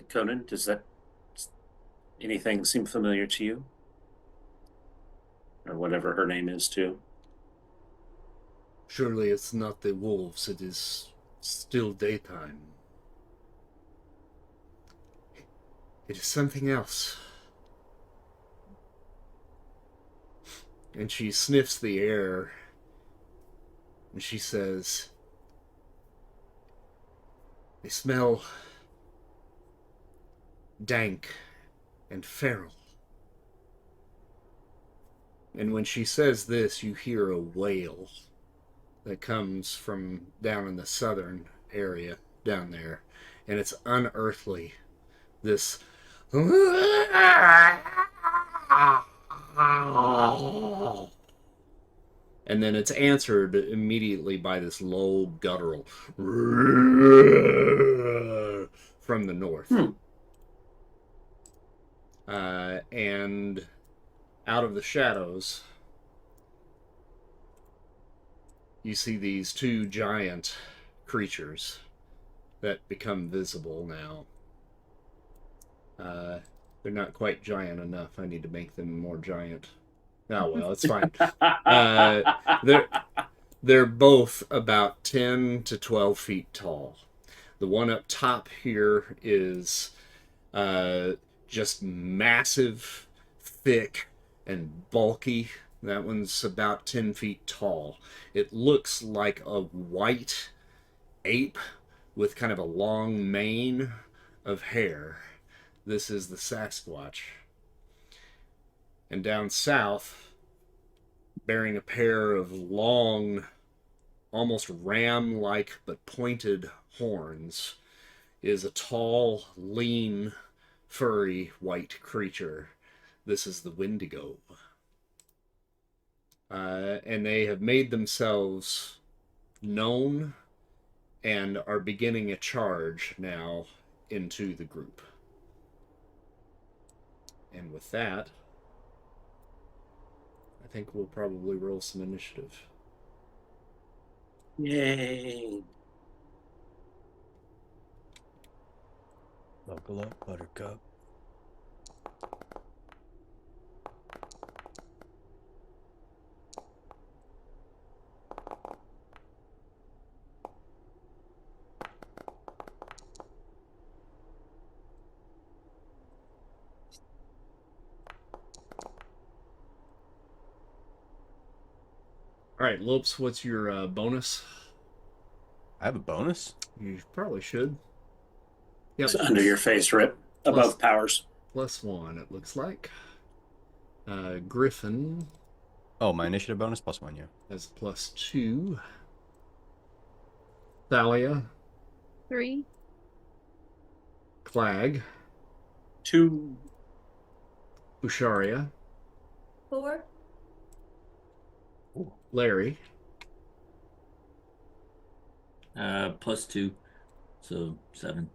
Conan, does that anything seem familiar to you? Or whatever her name is, too? Surely it's not the wolves, it is still daytime. It is something else. And she sniffs the air and she says, they smell dank and feral. And when she says this, you hear a wail that comes from down in the southern area down there. And it's unearthly. This and then it's answered immediately by this low guttural from the north. And out of the shadows, you see these two giant creatures that become visible now. They're not quite giant enough. I need to make them more giant. Oh, well, it's fine. They're both about 10 to 12 feet tall. The one up top here is just massive, thick, and bulky. That one's about 10 feet tall. It looks like a white ape with kind of a long mane of hair. This is the Sasquatch. And down south, bearing a pair of long, almost ram-like but pointed horns, is a tall, lean, furry white creature. This is the Wendigo. and they have made themselves known and are beginning a charge now into the group. And with that, I think we'll probably roll some initiative. Yay. Buckle up, Buttercup. All right, Lopes, what's your bonus? I have a bonus? You probably should. Yep. It's under your face, Rip. Above powers. +1, it looks like. Griffin Oh, my initiative bonus +1, yeah. has +2. Thalia, 3. Clag, 2. Usharia, 4. Larry, +2, so 7.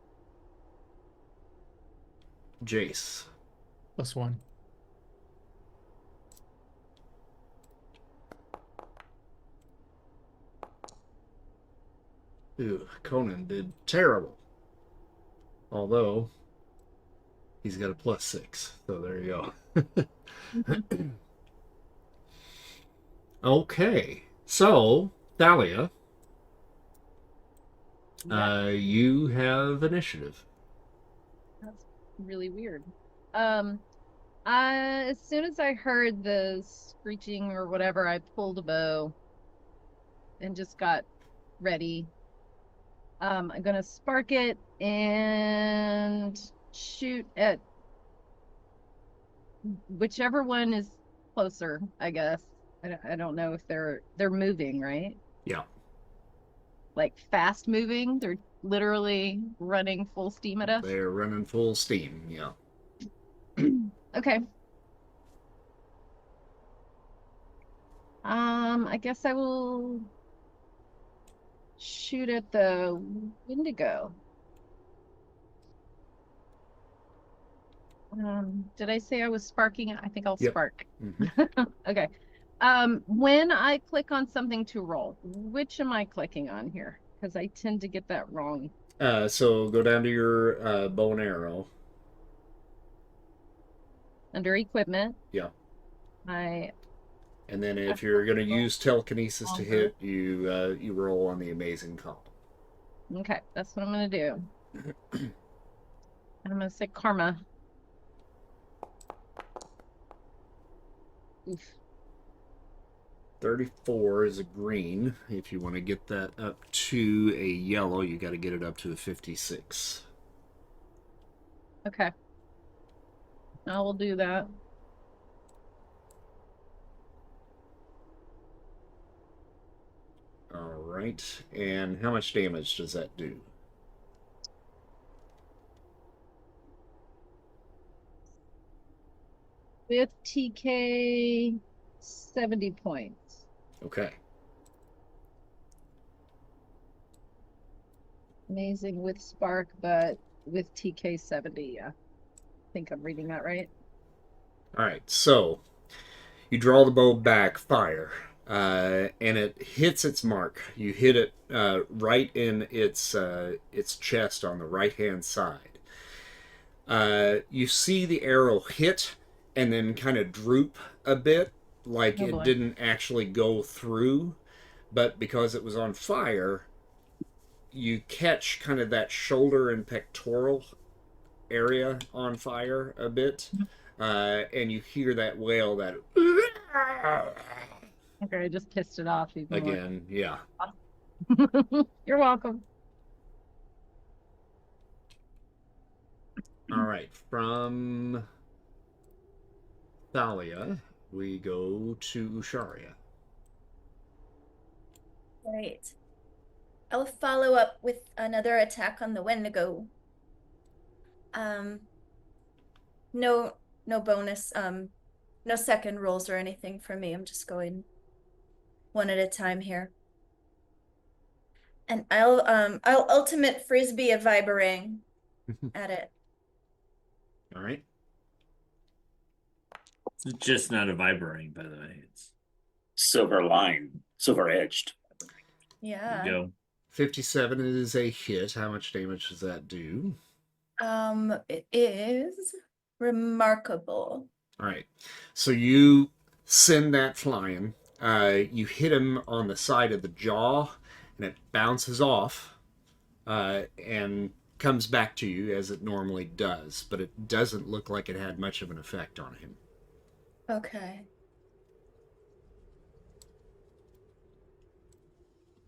Jace, +1. Ooh, Conan did terrible. Although, he's got a +6, so there you go. Okay, so, Thalia, you have initiative. That's really weird. As soon as I heard the screeching or whatever, I pulled a bow and just got ready. I'm gonna spark it and shoot at whichever one is closer, I guess. I don't know if they're moving, right? Yeah. Like fast moving. They're literally running full steam at us. They're running full steam, yeah. Okay. I guess I will shoot at the Wendigo. Did I say I was sparking it? I think I'll Yep. spark. Mhm. Okay. When I click on something to roll, which am I clicking on here? Because I tend to get that wrong. So go down to your bow and arrow. Under equipment, Yeah. I And then if you're going to use telekinesis to hit, you roll on the amazing column. okay, that's what I'm gonna do. And I'm gonna say karma. Oof. 34 is a green. If you want to get that up to a yellow, you got to get it up to a 56. Okay. I will do that. All right. And how much damage does that do? With TK 70 points. Okay. Amazing with spark, but with TK 70, yeah. I think I'm reading that right. All right. So you draw the bow back, fire, and it hits its mark. You hit it right in its chest on the right-hand side. You see the arrow hit and then kind of droop a bit, like it didn't actually go through, but because it was on fire, you catch kind of that shoulder and pectoral area on fire a bit, and you hear that wail, that Okay, I just pissed it off even again, yeah. more. You're welcome. All right, from Thalia, we go to Usharia. Right. I'll follow up with another attack on the Wendigo. No bonus, no second rolls or anything for me. I'm just going one at a time here. And I'll ultimate frisbee a vibrang at it. All right. It's just not a vibrating, by the way. It's Silver line, silver edged. there Yeah. you go. 57 is a hit. How much damage does that do? It is remarkable. All right. So you send that flying. You hit him on the side of the jaw, and it bounces off and comes back to you as it normally does, but it doesn't look like it had much of an effect on him. Okay.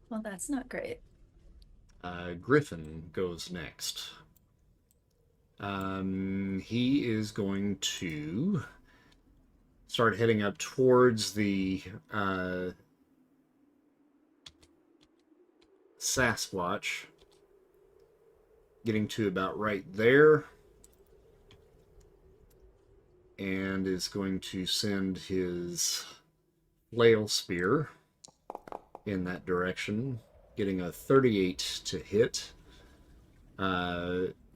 Well, that's not great. Griffin goes next. He is going to start heading up towards the Sasquatch, getting to about right there, and is going to send his flail spear in that direction, getting a 38 to hit,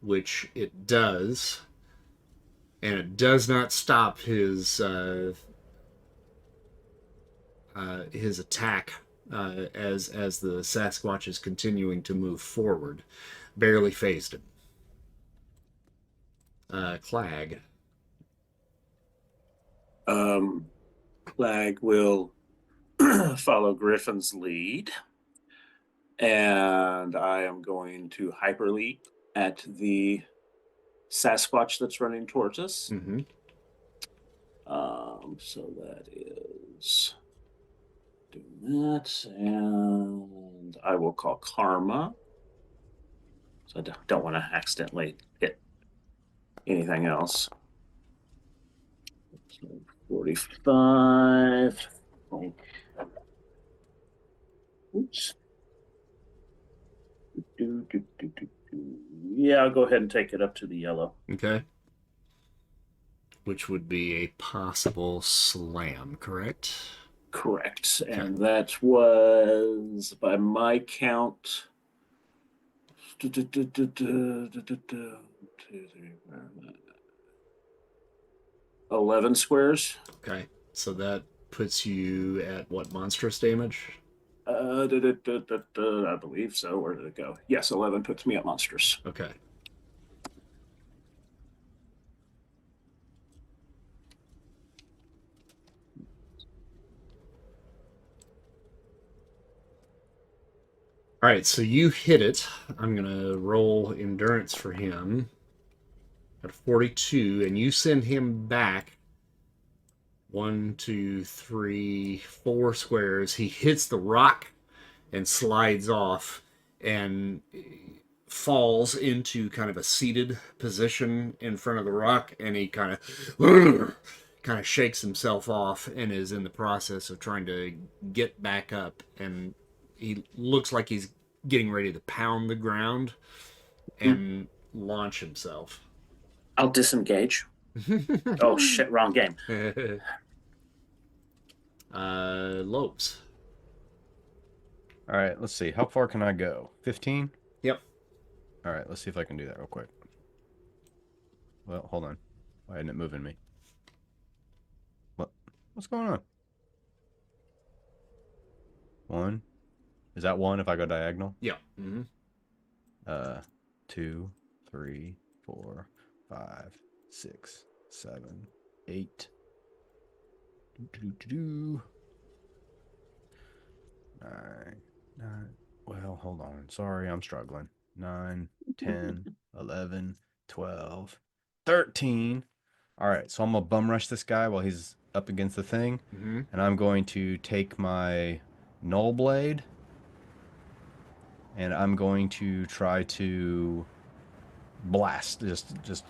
which it does, and it does not stop his attack as the Sasquatch is continuing to move forward. Barely phased him. Clag. Clag will follow Griffin's lead, and I am going to hyperleap at the Sasquatch that's running towards us. Mm-hmm. So that is doing that, and I will call Karma. So I don't want to accidentally hit anything else. So 45. Oops. Yeah, I'll go ahead and take it up to the yellow. Okay. Which would be a possible slam, correct? Correct. And that was, by my count, 11 squares. Okay. So that puts you at what monstrous damage? I believe so. Where did it go? Yes, 11 puts me at monstrous. Okay. All right, so you hit it. I'm going to roll endurance for him at 42, and you send him back 1, 2, 3, 4 squares. He hits the rock and slides off and falls into kind of a seated position in front of the rock, and he kind of shakes himself off and is in the process of trying to get back up, and he looks like he's getting ready to pound the ground and launch himself. I'll disengage. Oh shit, wrong game. Lopes. All right, let's see. How far can I go? 15? Yep. All right, let's see if I can do that real quick. Well, hold on. Why isn't it moving me? What's going on? 1. Is that 1 if I go diagonal? Yeah. Mm-hmm. 2, 3, 4, 5, 6, 7, 8. 9. Well, hold on. Sorry, I'm struggling. 9, 10, 11, 12, 13. All right, so I'm going to bum rush this guy while he's up against the thing. Mm-hmm. And I'm going to take my null blade. And I'm going to try to blast. Just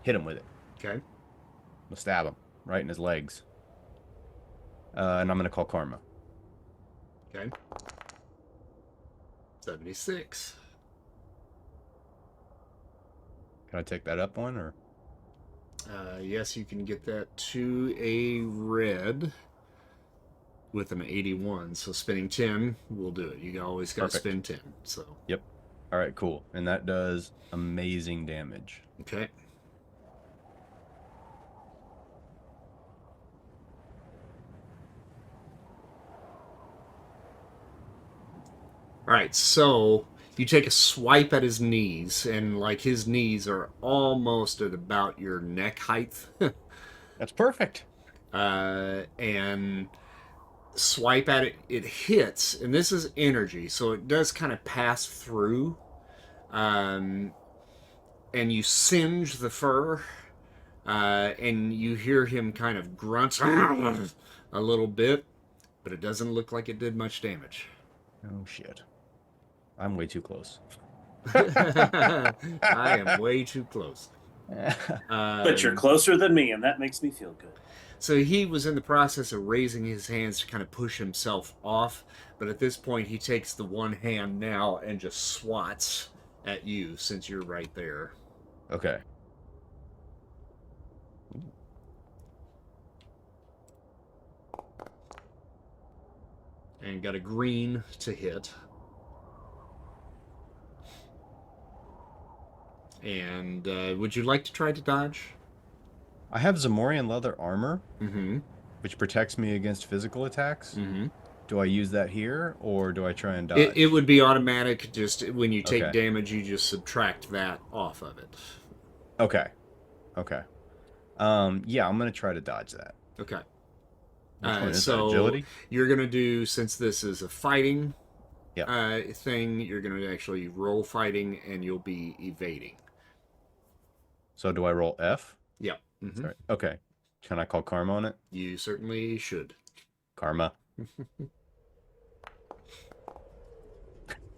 hit him with it. Okay. I'll stab him right in his legs. And I'm going to call Karma. Okay. 76. Can I take that up one or? Yes, you can get that to a red. with an 81. So spending 10 will do it. You always got to Perfect. spend 10. So Yep. All right, cool. And that does amazing damage. okay. All right, so you take a swipe at his knees, and like his knees are almost at about your neck height, That's perfect. and swipe at it. It hits, and this is energy, so it does kind of pass through, and you singe the fur, and you hear him kind of grunt a little bit, but it doesn't look like it did much damage. Oh, shit. I'm way too close. I am way too close. But you're closer than me, and that makes me feel good. So he was in the process of raising his hands to kind of push himself off, but at this point he takes the one hand now and just swats at you since you're right there. Okay. And got a green to hit. And would you like to try to dodge? I have Zamorian leather armor, Mm-hmm. which protects me against physical attacks. Mm-hmm. Do I use that here, or do I try and dodge? It would be automatic. Just when you take Okay. damage, you just subtract that off of it. Okay. Okay. Yeah, I'm gonna try to dodge that. Okay. Which one is that? So Agility? you're gonna do, since this is a fighting Yeah. thing, you're gonna actually roll fighting, and you'll be evading. So do I roll F? Yep. Mm-hmm. Sorry. Okay. Can I call karma on it? You certainly should. Karma.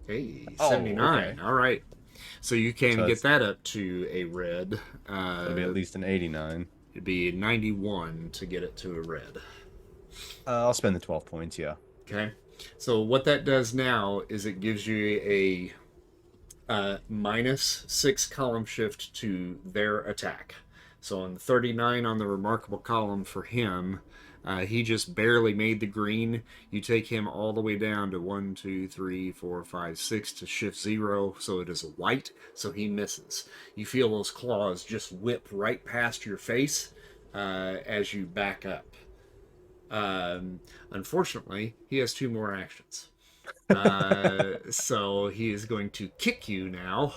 Hey, Oh, 79. okay. All right. So you can So get it's- that up to a red. It'll be at least an 89. It'd be 91 to get it to a red. I'll spend the 12 points, yeah. Okay. So what that does now is it gives you a -6 column shift to their attack. So on 39 on the remarkable column for him, he just barely made the green. You take him all the way down to 1, 2, 3, 4, 5, 6 to shift 0, so it is a white, so he misses. You feel those claws just whip right past your face as you back up. Unfortunately, he has 2 more actions. So he is going to kick you now.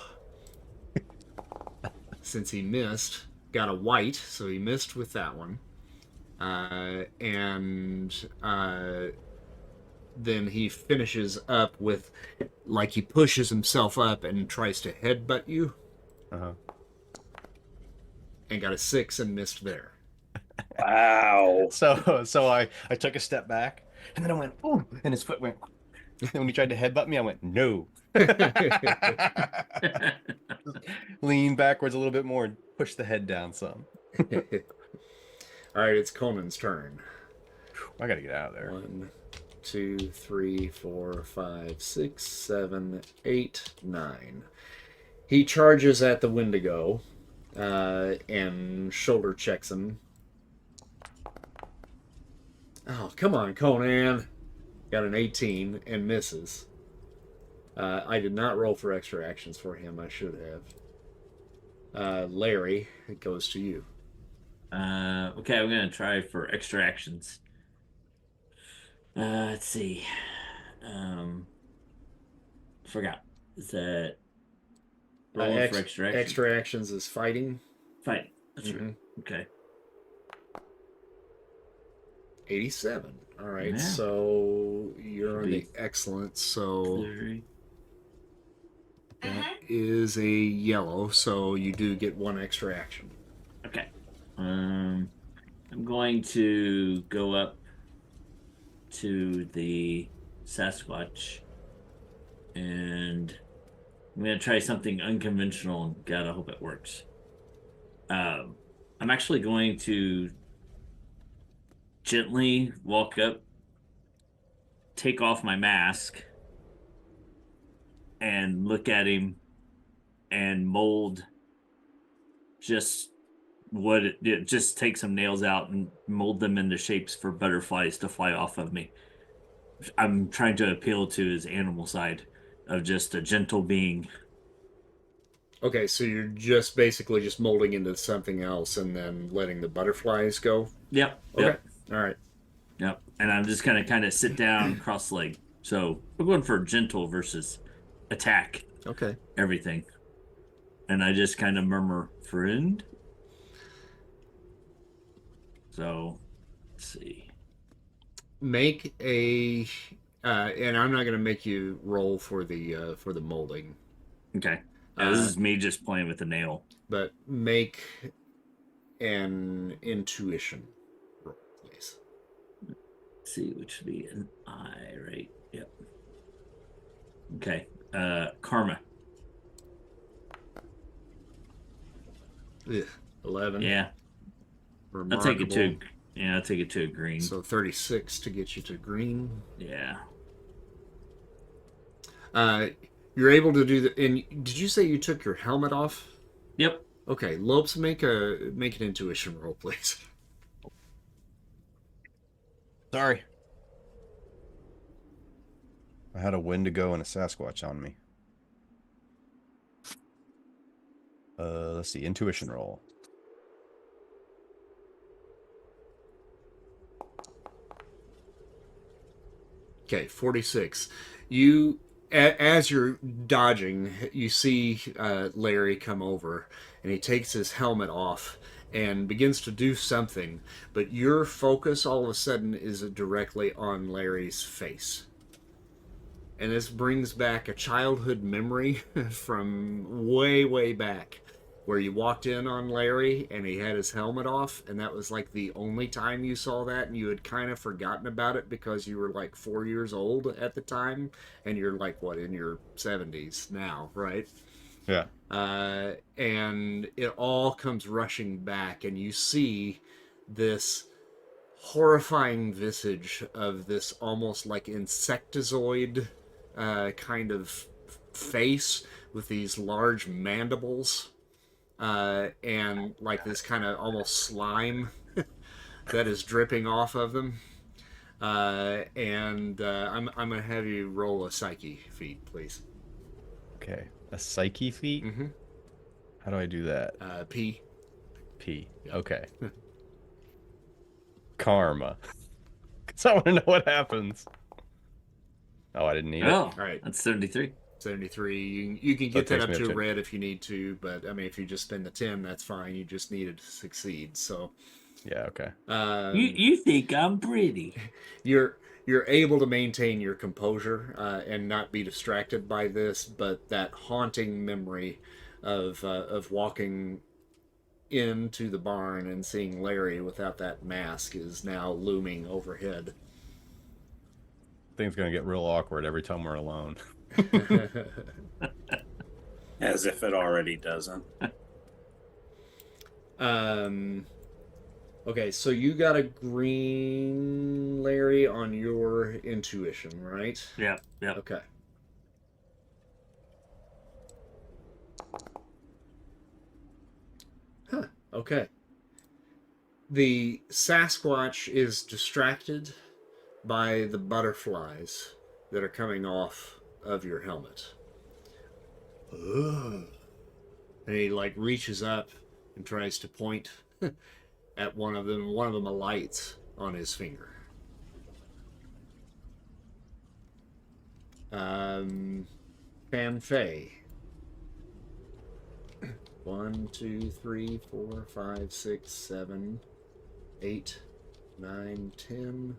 Since he missed. Got a white, so he missed with that one. Then he finishes up with, like, he pushes himself up and tries to headbutt you. Uh-huh. And got a 6 and missed there. Wow. So I took a step back, and then I went, ooh, and his foot went. And when he tried to headbutt me, I went, no. Lean backwards a little bit more and push the head down some. All right, it's Conan's turn. I gotta get out of there. 1, 2, 3, 4, 5, 6, 7, 8, 9. He charges at the Wendigo and shoulder checks him. Oh, come on, Conan. Got an 18 and misses. I did not roll for extra actions for him. I should have. Larry, it goes to you. Okay, I'm gonna try for extra actions. Let's see. Forgot. Is that rolling for extra actions? Extra actions is fighting. Fight. That's right. Okay. 87. All right, Yeah. so you're on Should the be excellent. So Very- that is a yellow. So you do get 1 extra action. Okay. I'm going to go up to the Sasquatch, and I'm going to try something unconventional, and God, I hope it works. I'm actually going to gently walk up, take off my mask, and look at him and mold just just take some nails out and mold them into shapes for butterflies to fly off of me. I'm trying to appeal to his animal side of just a gentle being. Okay, so you're just basically just molding into something else and then letting the butterflies go. Yep, Okay, yep, all right. yep. And I'm just gonna kind of sit down, cross leg. So we're going for gentle versus attack Okay. everything. And I just kind of murmur, friend. So let's see. Make a, and I'm not going to make you roll for the molding, Okay. Yeah, this uh, is me just playing with the nail. but make an intuition roll, please. Let's see, which would be an I, right? Yep. Okay. Karma. Ugh, 11. Yeah. I'll take it Remarkable. to yeah, I'll take it to a green. So 36 to get you to green. Yeah. Uh, you're able to do the. And did you say you took your helmet off? Yep. Okay, Lopes, make an intuition roll, please. Sorry. I had a Wendigo and a Sasquatch on me. Let's see. Intuition roll. Okay, 46. You, as you're dodging, you see Larry come over, and he takes his helmet off and begins to do something, but your focus all of a sudden is directly on Larry's face. And this brings back a childhood memory from way, way back where you walked in on Larry and he had his helmet off, and that was like the only time you saw that, and you had kind of forgotten about it because you were like 4 years old at the time, and you're like, what, in your 70s now, right? Yeah. And it all comes rushing back, and you see this horrifying visage of this almost like insectozoid kind of face with these large mandibles and like this kind of almost slime that is dripping off of them. I'm gonna have you roll a psyche feat, please. Okay. A psyche feat? Mm-hmm. How do I do that? P. P. Yeah. Okay. Karma. Because I want to know what happens. Oh, I didn't need it. Oh, All right. that's 73. 73. You can So get it that takes up me up to to- red if you need to, but I mean, if you just spend the 10, that's fine. You just needed to succeed. So, Yeah, okay. You think I'm pretty? you're able to maintain your composure and not be distracted by this, but that haunting memory of walking into the barn and seeing Larry without that mask is now looming overhead. Things gonna get real awkward every time we're alone. As if it already doesn't. Okay, so you got a green, Larry, on your intuition, right? Yep, yep. Okay. Huh, okay. The Sasquatch is distracted by the butterflies that are coming off of your helmet. Ugh. And he like reaches up and tries to point at one of them. One of them alights on his finger. Fan Fei. 1, 2, 3, 4, 5, 6, 7, 8, 9, 10,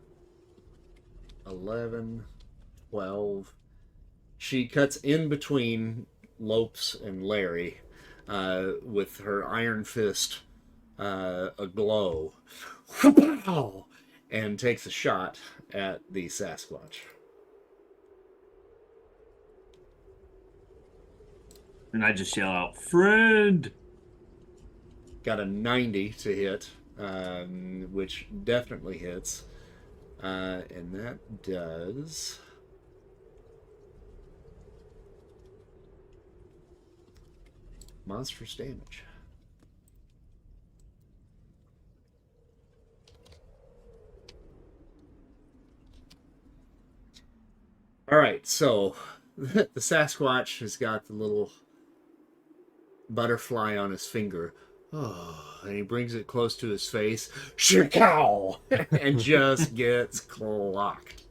11, 12. She cuts in between Lopes and Larry with her iron fist aglow and takes a shot at the Sasquatch. And I just yell out, friend! Got a 90 to hit, which definitely hits. And that does monstrous damage. All right, so the Sasquatch has got the little butterfly on his finger. Oh, and he brings it close to his face. Shikow! And just gets clocked.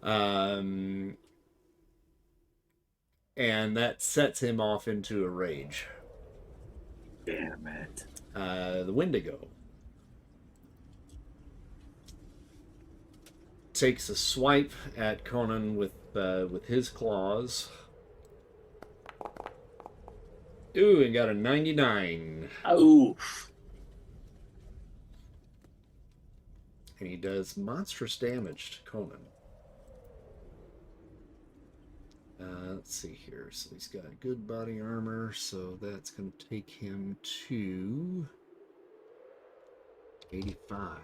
And that sets him off into a rage. Damn it. The Wendigo takes a swipe at Conan with his claws. Ooh, and got a 99. Oh. And he does monstrous damage to Conan. Let's see here. So he's got good body armor, so that's going to take him to 85.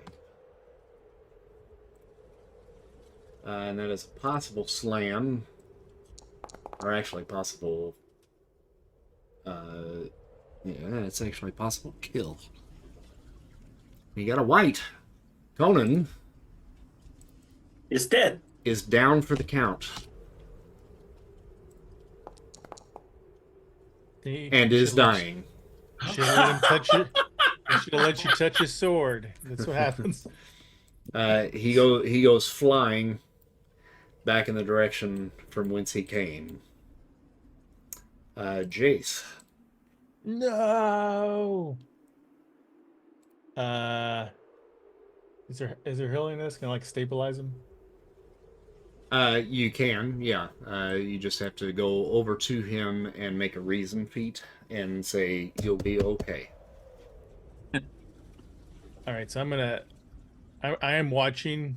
And that is a possible slam, or actually possible. Yeah, it's actually possible kill. You got a white. Conan Is dead. is down for the count and is dying. Should have let him touch it. I should have let you touch his sword. That's what happens. He goes flying back in the direction from whence he came. Jace. No. Is there healing this? Can I like stabilize him? You can, yeah. You just have to go over to him and make a reason feat and say you'll be okay. All right, so I am watching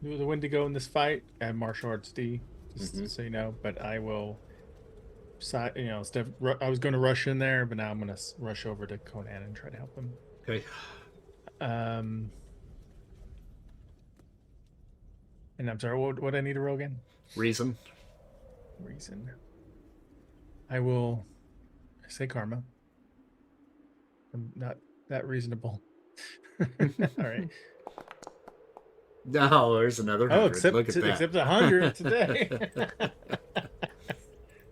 the Wendigo in this fight. I have martial arts D, just so you know. But I will, I was going to rush in there, but now I'm going to rush over to Conan and try to help him. Okay. And I'm sorry, what I need to roll again? Reason. Reason. I say karma. I'm not that reasonable. All right. No, there's another 100. Look at that. Except 100 today.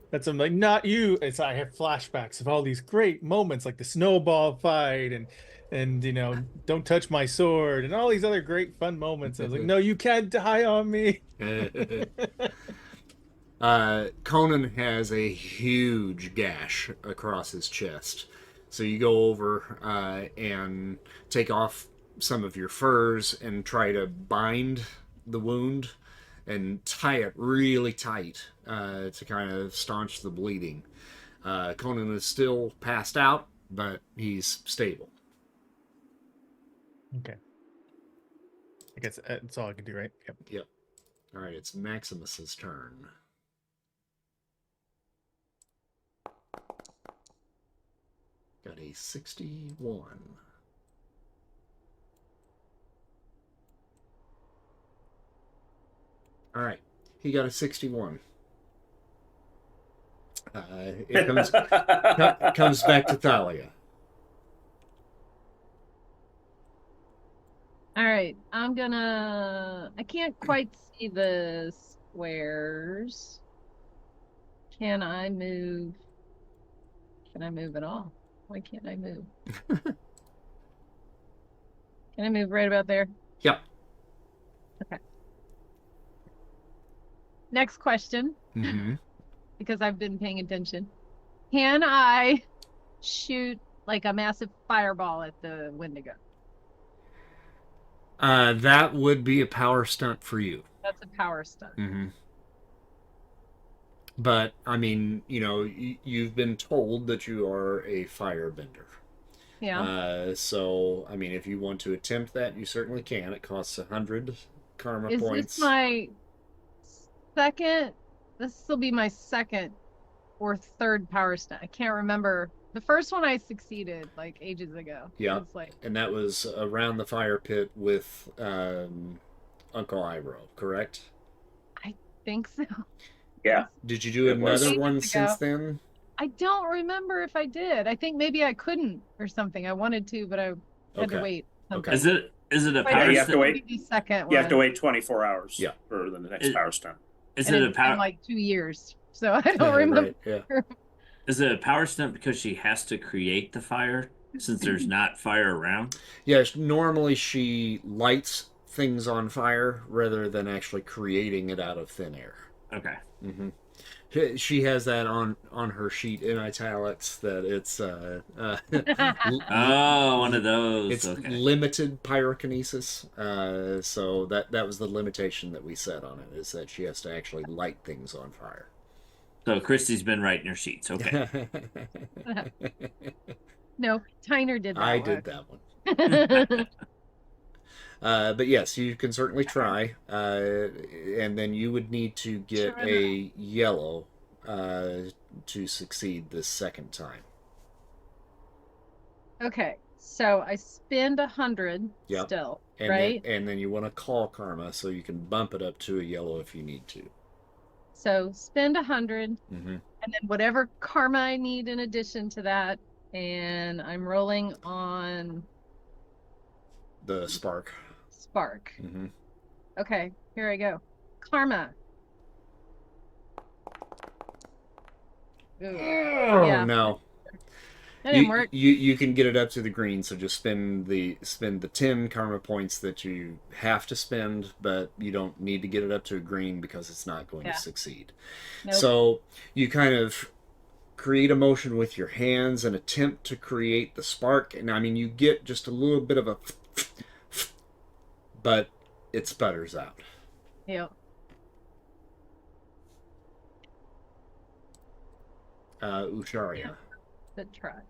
That's I'm like, not you. I have flashbacks of all these great moments, like the snowball fight and don't touch my sword and all these other great fun moments. I was like, no, you can't die on me. Conan has a huge gash across his chest. So you go over and take off some of your furs and try to bind the wound and tie it really tight to kind of staunch the bleeding. Conan is still passed out, but he's stable. Okay. I guess that's all I can do, right? Yep. All right, it's Maximus's turn. Got a 61. All right, he got a 61. It comes back to Thalia. All right, I can't quite see the squares. Can I move at all? Why can't I move? Can I move right about there? Yep. Okay. Next question, Mm-hmm. because I've been paying attention. Can I shoot like a massive fireball at the Wendigo? That would be a power stunt for you. That's a power stunt. Mm-hmm. But, I mean, you've been told that you are a firebender. Yeah. So, I mean, if you want to attempt that, you certainly can. It costs 100 karma Is points. this my second? This will be my second or third power stunt. I can't remember. The first one I succeeded like ages ago. Yeah. It's like, And that was around the fire pit with Uncle Iroh, correct? I think so. Yeah. Did you do It was. another one Ages ago. since then? I don't remember if I did. I think maybe I couldn't or something. I wanted to, but I had to Okay. wait. Okay. Is it a Wait, power you have to stunt? wait. The second You have to one. wait 24 hours Yeah. for the next power stunt. Is and it a it's been power? like 2 years, so I don't Yeah, remember. right, yeah. Is it a power stunt because she has to create the fire since there's not fire around? Yes, normally she lights things on fire rather than actually creating it out of thin air. Okay. She has that on her sheet in italics that it's Oh, one of those. it's Okay. limited pyrokinesis. So that was the limitation that we set on it, is that she has to actually light things on fire. So Christy's been writing her sheets. Okay. No, Tyner did that I one. did that one. But yes, you can certainly try, and then you would need to get Sure. a yellow to succeed this second time. Okay, so I spend 100 Yep. still, And right? and then you want to call karma, so you can bump it up to a yellow if you need to. So spend 100, Mm-hmm. and then whatever karma I need in addition to that, and I'm rolling on The spark. spark. Mm-hmm. Okay, here I go. Karma. Ooh, Oh yeah, no! that didn't work. You can get it up to the green, so just spend the 10 karma points that you have to spend, but you don't need to get it up to a green because it's not going Yeah. to succeed. Nope. So you kind of create a motion with your hands and attempt to create the spark, and I mean you get just a little bit of a, but it sputters out. Yeah. Usharia. Good try.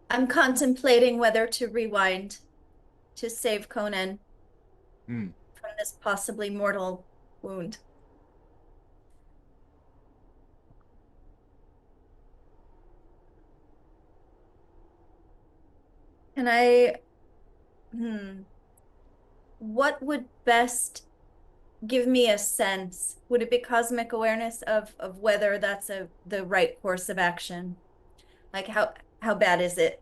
I'm contemplating whether to rewind to save Conan Hmm. from this possibly mortal wound. Can I, what would best give me a sense? Would it be cosmic awareness of whether that's the right course of action? Like how bad is it?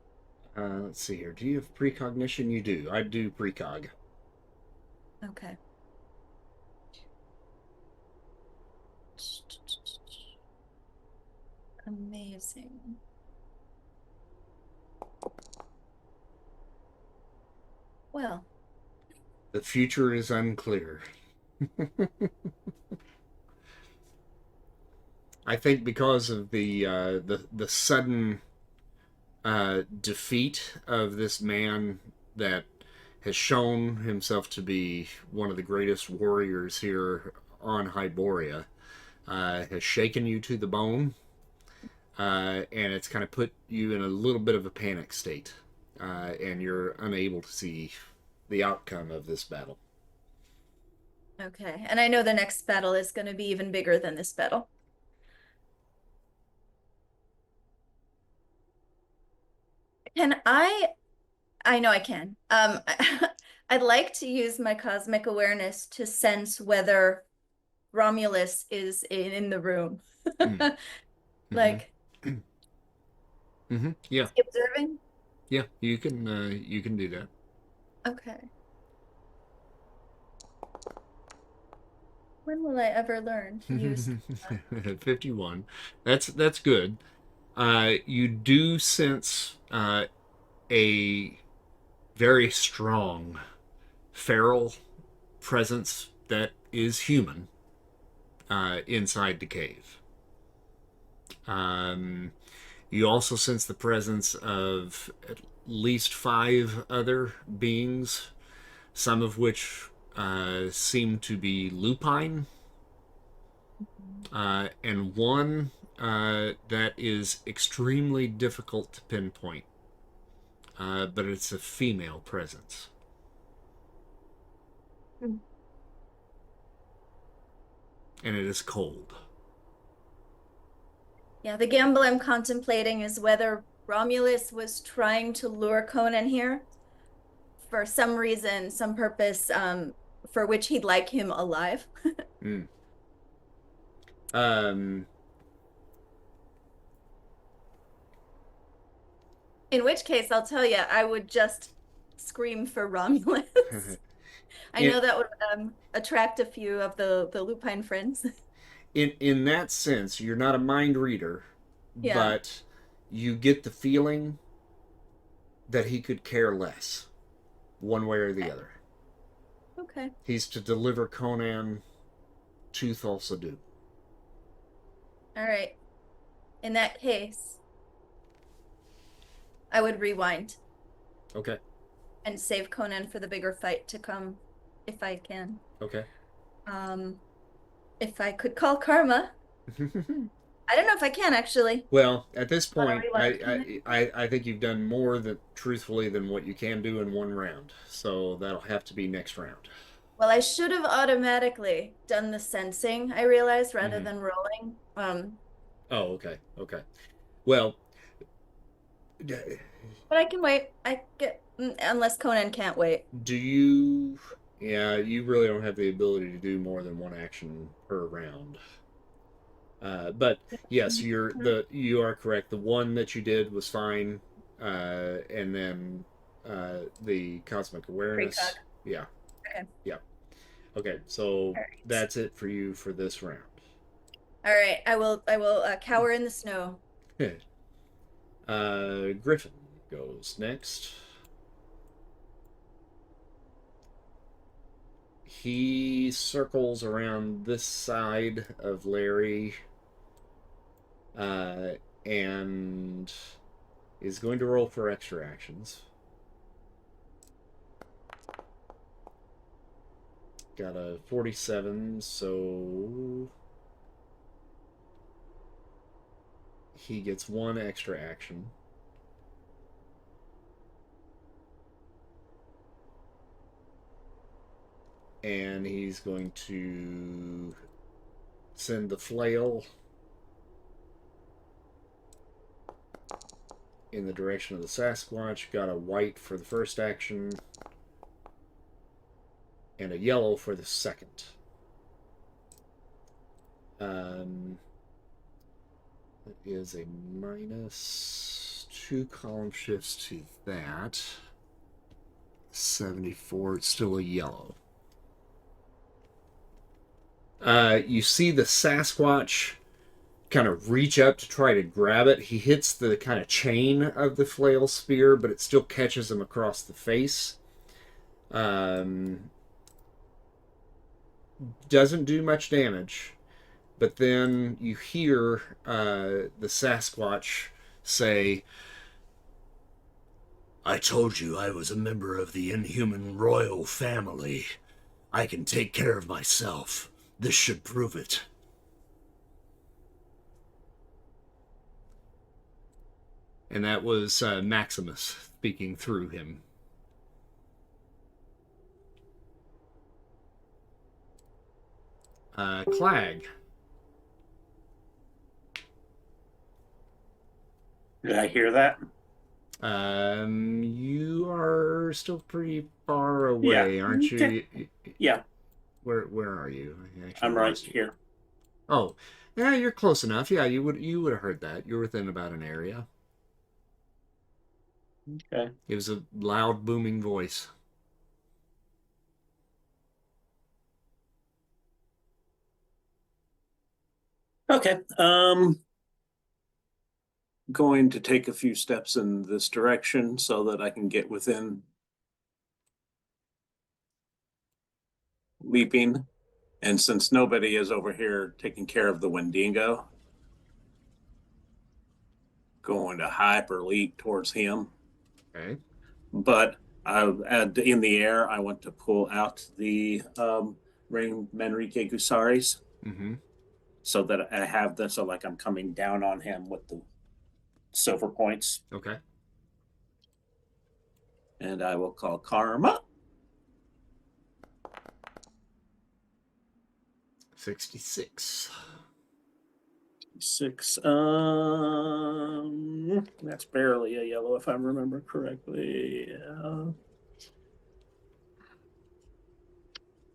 Let's see here. Do you have precognition? You do. I do precog. Okay. Amazing. Well, The future is unclear. I think because of the sudden defeat of this man that has shown himself to be one of the greatest warriors here on Hyboria, has shaken you to the bone, and it's kind of put you in a little bit of a panic state, and you're unable to see the outcome of this battle. okay. And I know the next battle is going to be even bigger than this battle. Can I know I can. I'd like to use my cosmic awareness to sense whether Romulus is in the room. Like, Yeah, is he observing? yeah, you can do that. Okay. When will I ever learn to use? 51. That's good. You do sense a very strong feral presence that is human inside the cave. You also sense the presence of at least 5 other beings, some of which seem to be lupine, and one that is extremely difficult to pinpoint, but it's a female presence. Hmm. And it is cold. Yeah, the gamble I'm contemplating is whether Romulus was trying to lure Conan here for some reason, some purpose, for which he'd like him alive. Mm. Um, In which case, I'll tell you, I would just scream for Romulus. I know that would attract a few of the lupine friends. In that sense, you're not a mind reader, Yeah. but you get the feeling that he could care less, one way or the other. Okay. He's to deliver Conan to Thulsa. All right. In that case, I would rewind Okay. and save Conan for the bigger fight to come, if I can. Okay. If I could call karma. I don't know if I can actually. Well, at this point, rewind. I think you've done more than truthfully than what you can do in one round. So that'll have to be next round. Well, I should have automatically done the sensing, I realized, rather Mhm. than rolling. Oh, okay. Okay. Well, But I can wait. Unless Conan can't wait. do you? Yeah, you really don't have the ability to do more than one action per round. But yes, you are correct. The one that you did was fine, and then the cosmic awareness. Precog. Yeah. Okay. Yeah. Okay. So right. that's it for you for this round. All right. I will cower in the snow. Griffin goes next. He circles around this side of Larry, and is going to roll for extra actions. Got a 47, so he gets one extra action. And he's going to send the flail in the direction of the Sasquatch. Got a white for the first action and a yellow for the second. That is a -2 column shifts to that. 74. It's still a yellow. You see the Sasquatch kind of reach up to try to grab it. He hits the kind of chain of the flail spear, but it still catches him across the face. Doesn't do much damage, but then you hear the Sasquatch say, "I told you I was a member of the inhuman royal family. I can take care of myself. This should prove it." And that was Maximus speaking through him. Clag. Did I hear that? You are still pretty far away, aren't you? Okay. Yeah, Where are you? I actually I'm right lost you. here. Oh, yeah, you're close enough. Yeah, you would have heard that. You're within about an area. Okay. It was a loud, booming voice. Okay. Going to take a few steps in this direction so that I can get within leaping. And since nobody is over here taking care of the Wendigo, going to hyper leap towards him. Okay. But in the air, I want to pull out the Rain Manrique Gusaris Mm-hmm. so that I have this, so like I'm coming down on him with the silver points. Okay. And I will call Karma. 66. 6. That's barely a yellow if I remember correctly.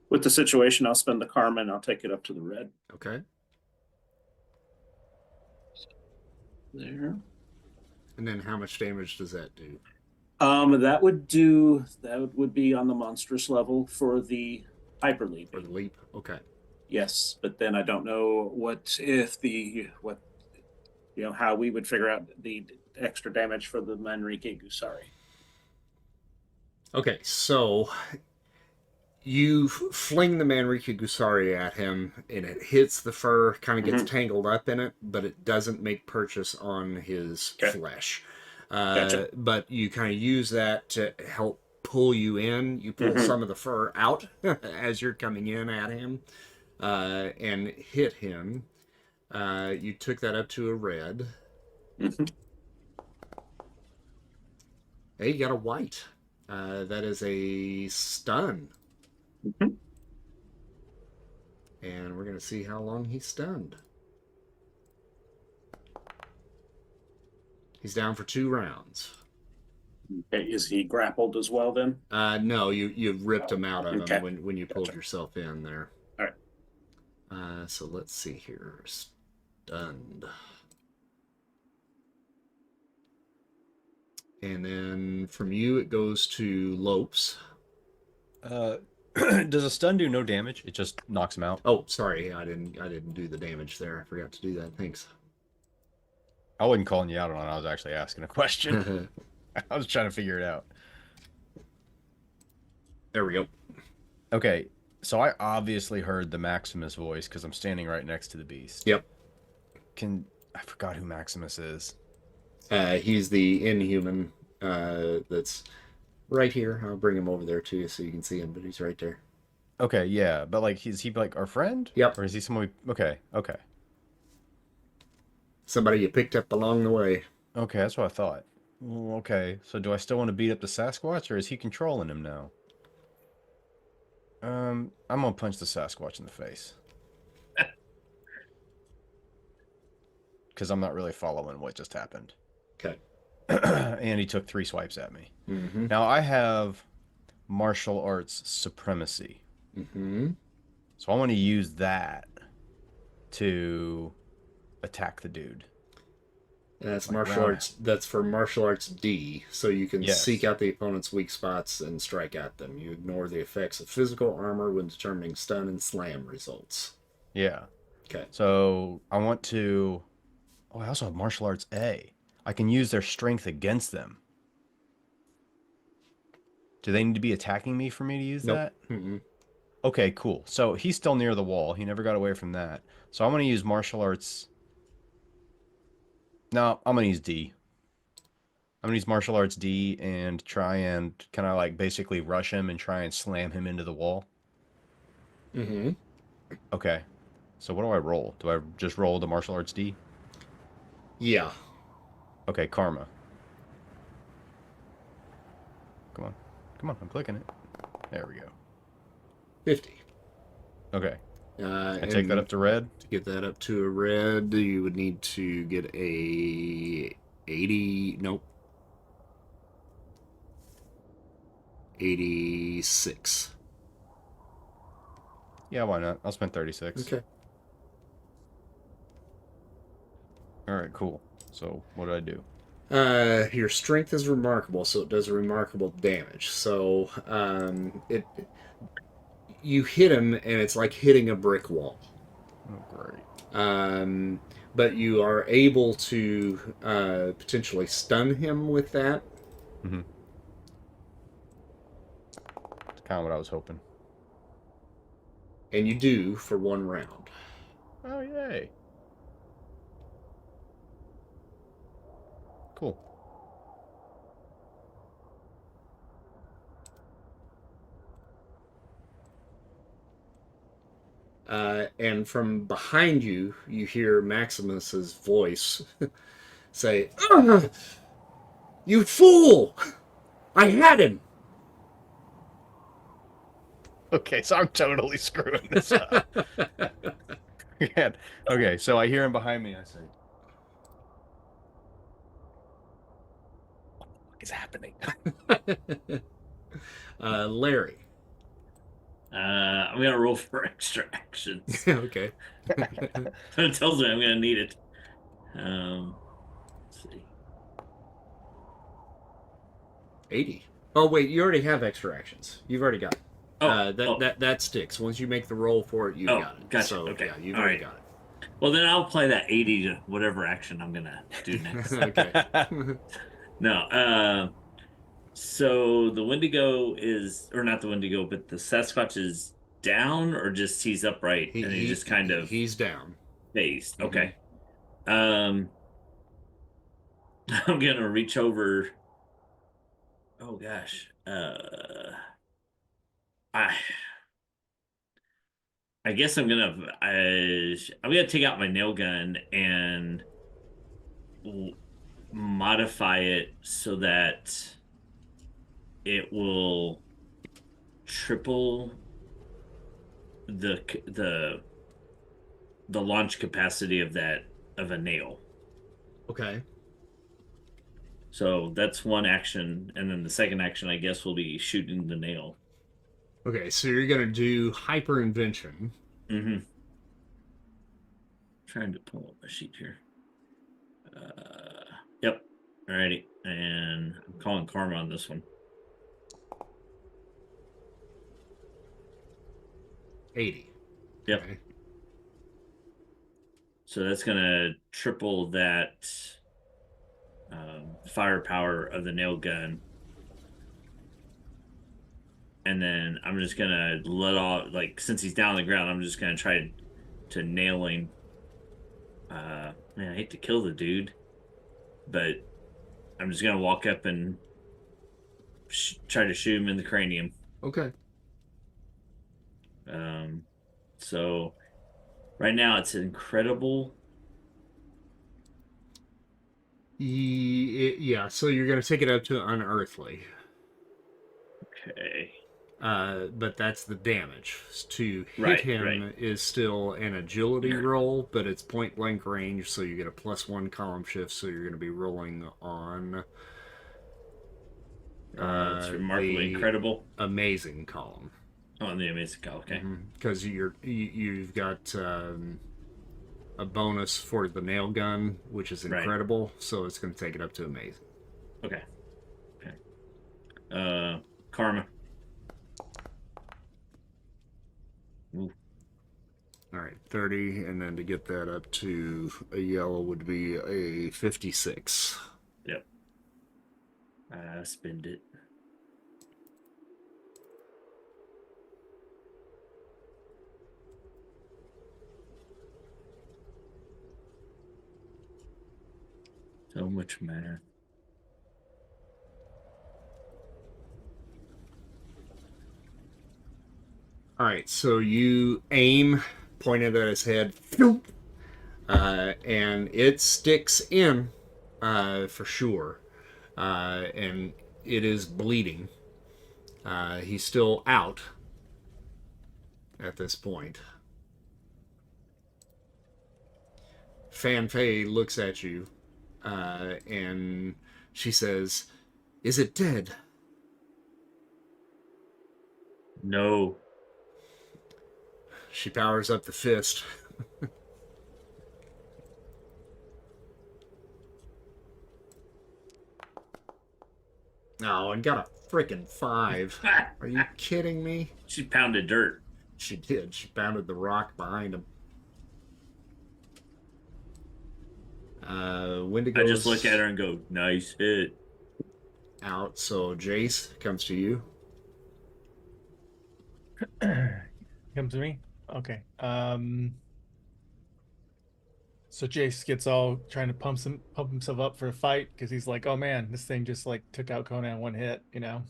With the situation, I'll spend the karma and I'll take it up to the red. Okay. There. And then how much damage does that do? That would be on the monstrous level for the hyper leap. For the leap? Okay. Yes, but then I don't know how we would figure out the extra damage for the Manrike Gusari. Okay, so you fling the Manrika Gusari at him, and it hits the fur, kind of gets tangled up in it, but it doesn't make purchase on his flesh. Gotcha. But you kind of use that to help pull you in. You pull some of the fur out as you're coming in at him, and hit him. You took that up to a red. Hey, you got a white. That is a stun. And we're going to see how long he's stunned. He's down for 2 rounds. Okay, is he grappled as well then? No, you ripped him out of him when you pulled yourself in there. All right. So let's see here. Stunned. And then from you, it goes to Lopes. Does a stun do no damage? It just knocks him out. Oh, sorry, I didn't do the damage there. I forgot to do that. Thanks. I wasn't calling you out on it. I was actually asking a question. I was trying to figure it out. There we go. Okay, so I obviously heard the Maximus voice because I'm standing right next to the beast. Yep. I forgot who Maximus is. He's the inhuman that's right here. I'll bring him over there to you so you can see him, but he's right there. Okay, yeah, but like, is he like our friend? Yep. Or is he someone we... Okay. Somebody you picked up along the way. Okay, that's what I thought. Well, okay, so do I still want to beat up the Sasquatch, or is he controlling him now? I'm gonna punch the Sasquatch in the face. Because I'm not really following what just happened. Okay. And he took 3 swipes at me. Now I have martial arts supremacy. So I want to use that to attack the dude. That's like martial arts. That's for martial arts D, so you can seek out the opponent's weak spots and strike at them. You ignore the effects of physical armor when determining stun and slam results. Yeah. Okay. So I want to... Oh, I also have martial arts A. I can use their strength against them. Do they need to be attacking me for me to use that? Okay, cool. So he's still near the wall. He never got away from that. So I'm going to use martial arts... No, I'm going to use D. I'm going to use martial arts D and try and kind of like basically rush him and try and slam him into the wall. Okay. So what do I roll? Do I just roll the martial arts D? Yeah. Okay, karma. Come on. I'm clicking it. There we go. 50. Okay. I take that up to red? To get that up to a red, you would need to get a 80... Nope. 86. Yeah, why not? I'll spend 36. Okay. Alright, cool. So, what do I do? Your strength is remarkable, so it does remarkable damage. So, you hit him, and it's like hitting a brick wall. Oh, great. But you are able to potentially stun him with that. That's kind of what I was hoping. And you do for 1 round. Oh, yay. Cool. And from behind you, you hear Maximus's voice say, "You fool! I had him!" Okay, so I'm totally screwing this up. Okay, so I hear him behind me. I say, "What is happening?" Larry. I'm gonna roll for extra actions. Okay. It tells me I'm gonna need it. Let's see. 80. Oh wait, you already have extra actions. You've already got it. Oh, That sticks. Once you make the roll for it, you've got it. Gotcha. So Okay. yeah, you've All already right. got Well, then I'll play that 80 to whatever action I'm gonna do next. it. Okay. No. So the Wendigo is, or not the Wendigo, but the Sasquatch is down, or just he's upright and he just kind of he's down. phased. Mhm. Okay. I'm gonna reach over. Oh gosh. I I guess I'm gonna take out my nail gun and modify it so that it will triple the the launch capacity of a nail. Okay. So that's one action, and then the second action, I guess, will be shooting the nail. Okay, so you're gonna do hyper invention. Mm-hmm. Trying to pull up my sheet here. Yep. Alrighty, and I'm calling karma on this one. 80. Yep. Okay. So that's gonna triple that firepower of the nail gun. And then I'm just gonna let off, like, since he's down on the ground, I'm just gonna try to nail him. Man, I hate to kill the dude, but I'm just gonna walk up and try to shoot him in the cranium. Okay. So right now it's incredible. Yeah, so you're gonna take it up to unearthly. Okay. But that's the damage. To hit Right, him right. is still an agility roll, but it's point blank range, so you get a +1 column shift, so you're going to be rolling on It's remarkably the incredible. amazing column. Oh, the amazing column. Okay. Because you've got a bonus for the nail gun, which is Right. incredible, so it's going to take it up to amazing. Okay. Karma. Ooh. All right, 30, and then to get that up to a yellow would be a 56. Yep. Spend it. So much math. All right, so you aim, point it at his head, and it sticks in for sure, and it is bleeding. He's still out at this point. Fan Fei looks at you, and she says, "Is it dead?" No. She powers up the fist. Oh, and got a freaking 5. Are you kidding me? She pounded dirt. She did. She pounded the rock behind him. Wendigo. I just look at her and go, "Nice hit." Out. So Jace comes to you. Comes to me. Okay. So Jace gets all trying to pump himself up for a fight because he's like, "Oh man, this thing just like took out Conan one hit, you know."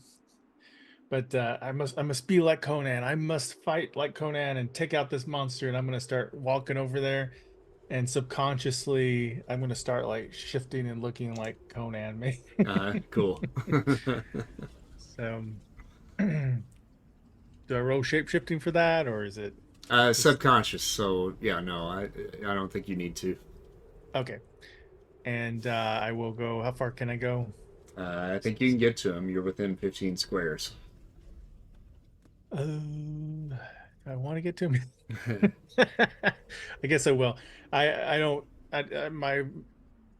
But I must be like Conan. I must fight like Conan and take out this monster. And I'm gonna start walking over there, and subconsciously I'm gonna start like shifting and looking like Conan. Maybe. Cool. So, do I roll shape shifting for that, or is it subconscious? So yeah, no, I don't think you need to. okay? And I will go. How far can I go? I think you can get to him. You're within 15 squares. I want to get to him. I guess I will. I don't. My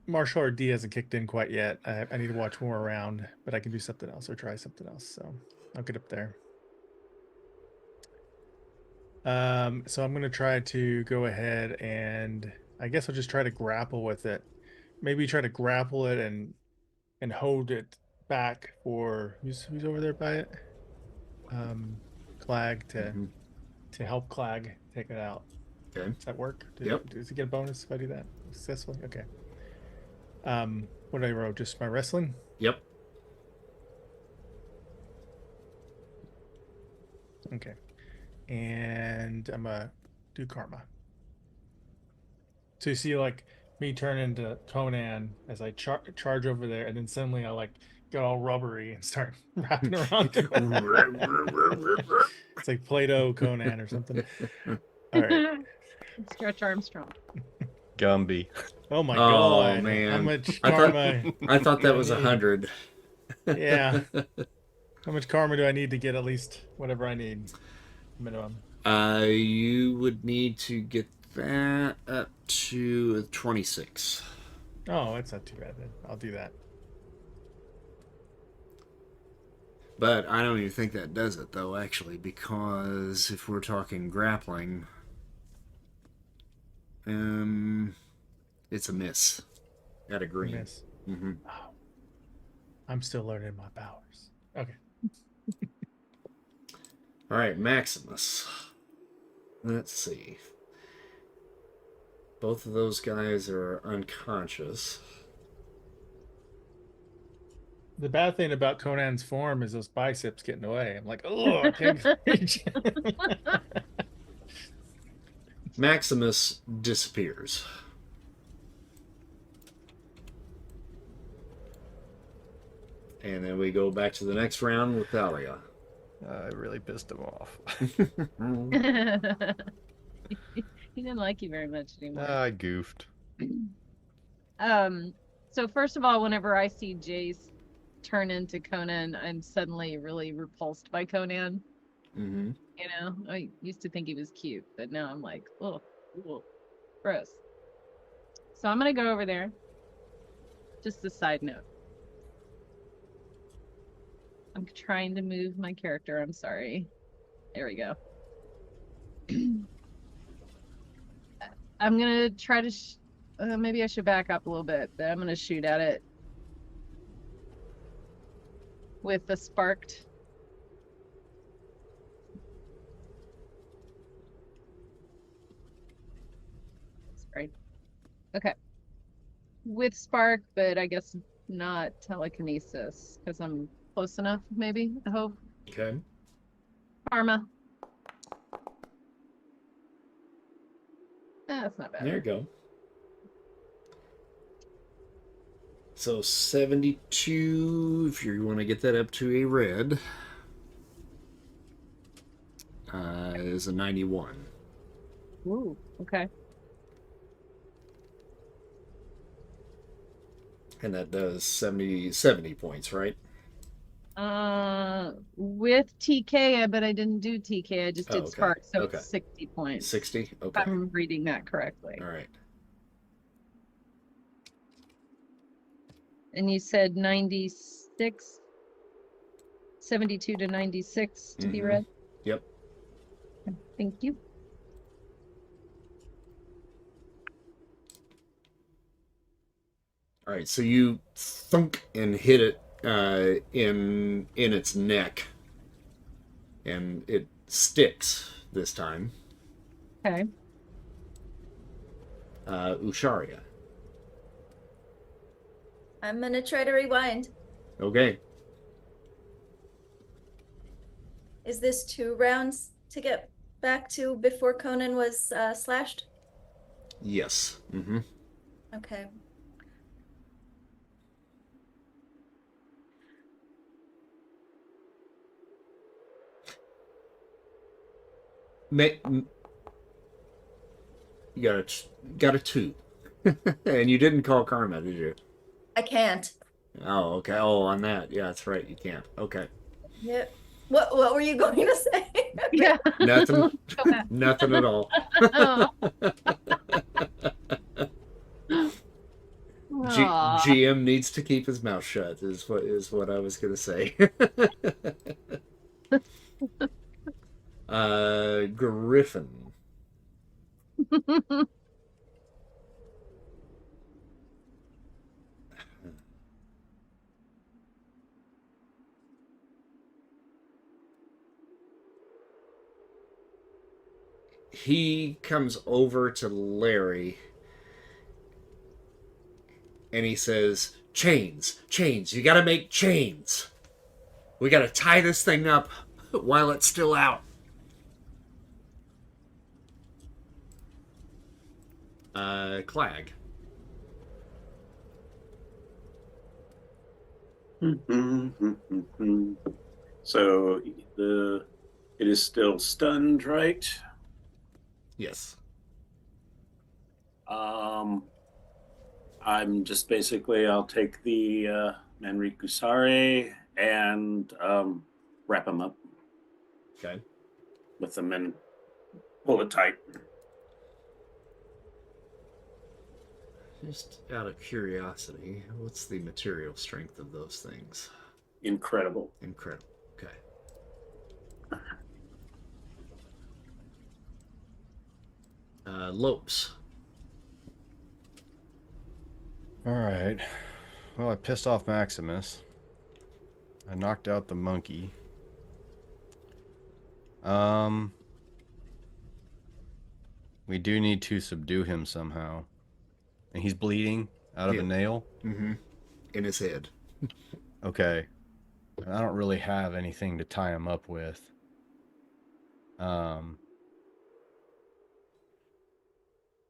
martial art D hasn't kicked in quite yet. I need to watch more around, but I can do something else or try something else. So I'll get up there. So I'm gonna try to go ahead and I guess I'll just try to grapple with it. Maybe try to grapple it and hold it back for who's over there by it? Clag to help Clag take it out. Okay. Does that work? Yep. Does he get a bonus if I do that successfully? Okay. What did I roll? Just my wrestling? Yep. Okay. And I'm gonna do karma. So you see like me turn into Conan as I charge over there, and then suddenly I like get all rubbery and start wrapping around. It's like Play-Doh Conan or something. All right. Stretch Armstrong. Gumby. Oh my Oh, god. man. How much I thought- karma? I thought that was do I need? 100. Yeah. How much karma do I need to get at least whatever I need? Minimum. You would need to get that up to 26. Oh, that's not too bad then. I'll do that. But I don't even think that does it, though, actually, because if we're talking grappling, it's a miss at a green. Miss. Mm-hmm. Oh. I'm still learning my powers. Okay. All right, Maximus. Let's see. Both of those guys are unconscious. The bad thing about Conan's form is those biceps getting away. I'm like, oh, I can't reach. Maximus disappears. And then we go back to the next round with Thalia. I really pissed him off. He didn't like you very much anymore. I goofed. So first of all, whenever I see Jace turn into Conan, I'm suddenly really repulsed by Conan. Mm-hmm. You know, I used to think he was cute, but now I'm like, oh, gross. So I'm gonna go over there. Just a side note. I'm trying to move my character. I'm sorry. There we go. I'm gonna try to. Maybe I should back up a little bit, but I'm gonna shoot at it with the sparked. Sorry. Okay. With spark, but I guess not telekinesis because I'm close enough. Maybe I hope. Okay. Karma. That's not bad. There you go. So 72, if you want to get that up to a red, is a 91. Ooh, okay. And that does 70 points, right? With TK, but I didn't do TK. I just Oh, did okay. spark, so Okay. it's 60 points. 60? If Okay. I'm reading that correctly. All right. And you said 96, 72 to 96 to be Mhm. read? Yep. Thank you. All right, so you thunk and hit it in its neck, and it sticks this time. Okay. Usharia. I'm gonna try to rewind. Okay. Is this 2 rounds to get back to before Conan was slashed? Yes. Mm-hmm. Okay. You got a 2. And you didn't call karma, did you? I can't. Oh, okay. Oh, on that. Yeah, that's right. You can't. Okay. Yep. What were you going to say? Yeah. Nothing. Go back. Nothing at all. Oh. GM needs to keep his mouth shut. Is what I was gonna say. Griffin. He comes over to Larry and he says, chains, you gotta make chains. We gotta tie this thing up while it's still out. Clag. So it is still stunned, right? Yes. I'm just basically I'll take the Manrikusare and wrap him up Okay. with them and pull it tight. Just out of curiosity, what's the material strength of those things? Incredible. Incredible. Okay. Lopes. All right. Well, I pissed off Maximus. I knocked out the monkey. We do need to subdue him somehow. And he's bleeding out of a nail. Mm-hmm. In his head. Okay. I don't really have anything to tie him up with.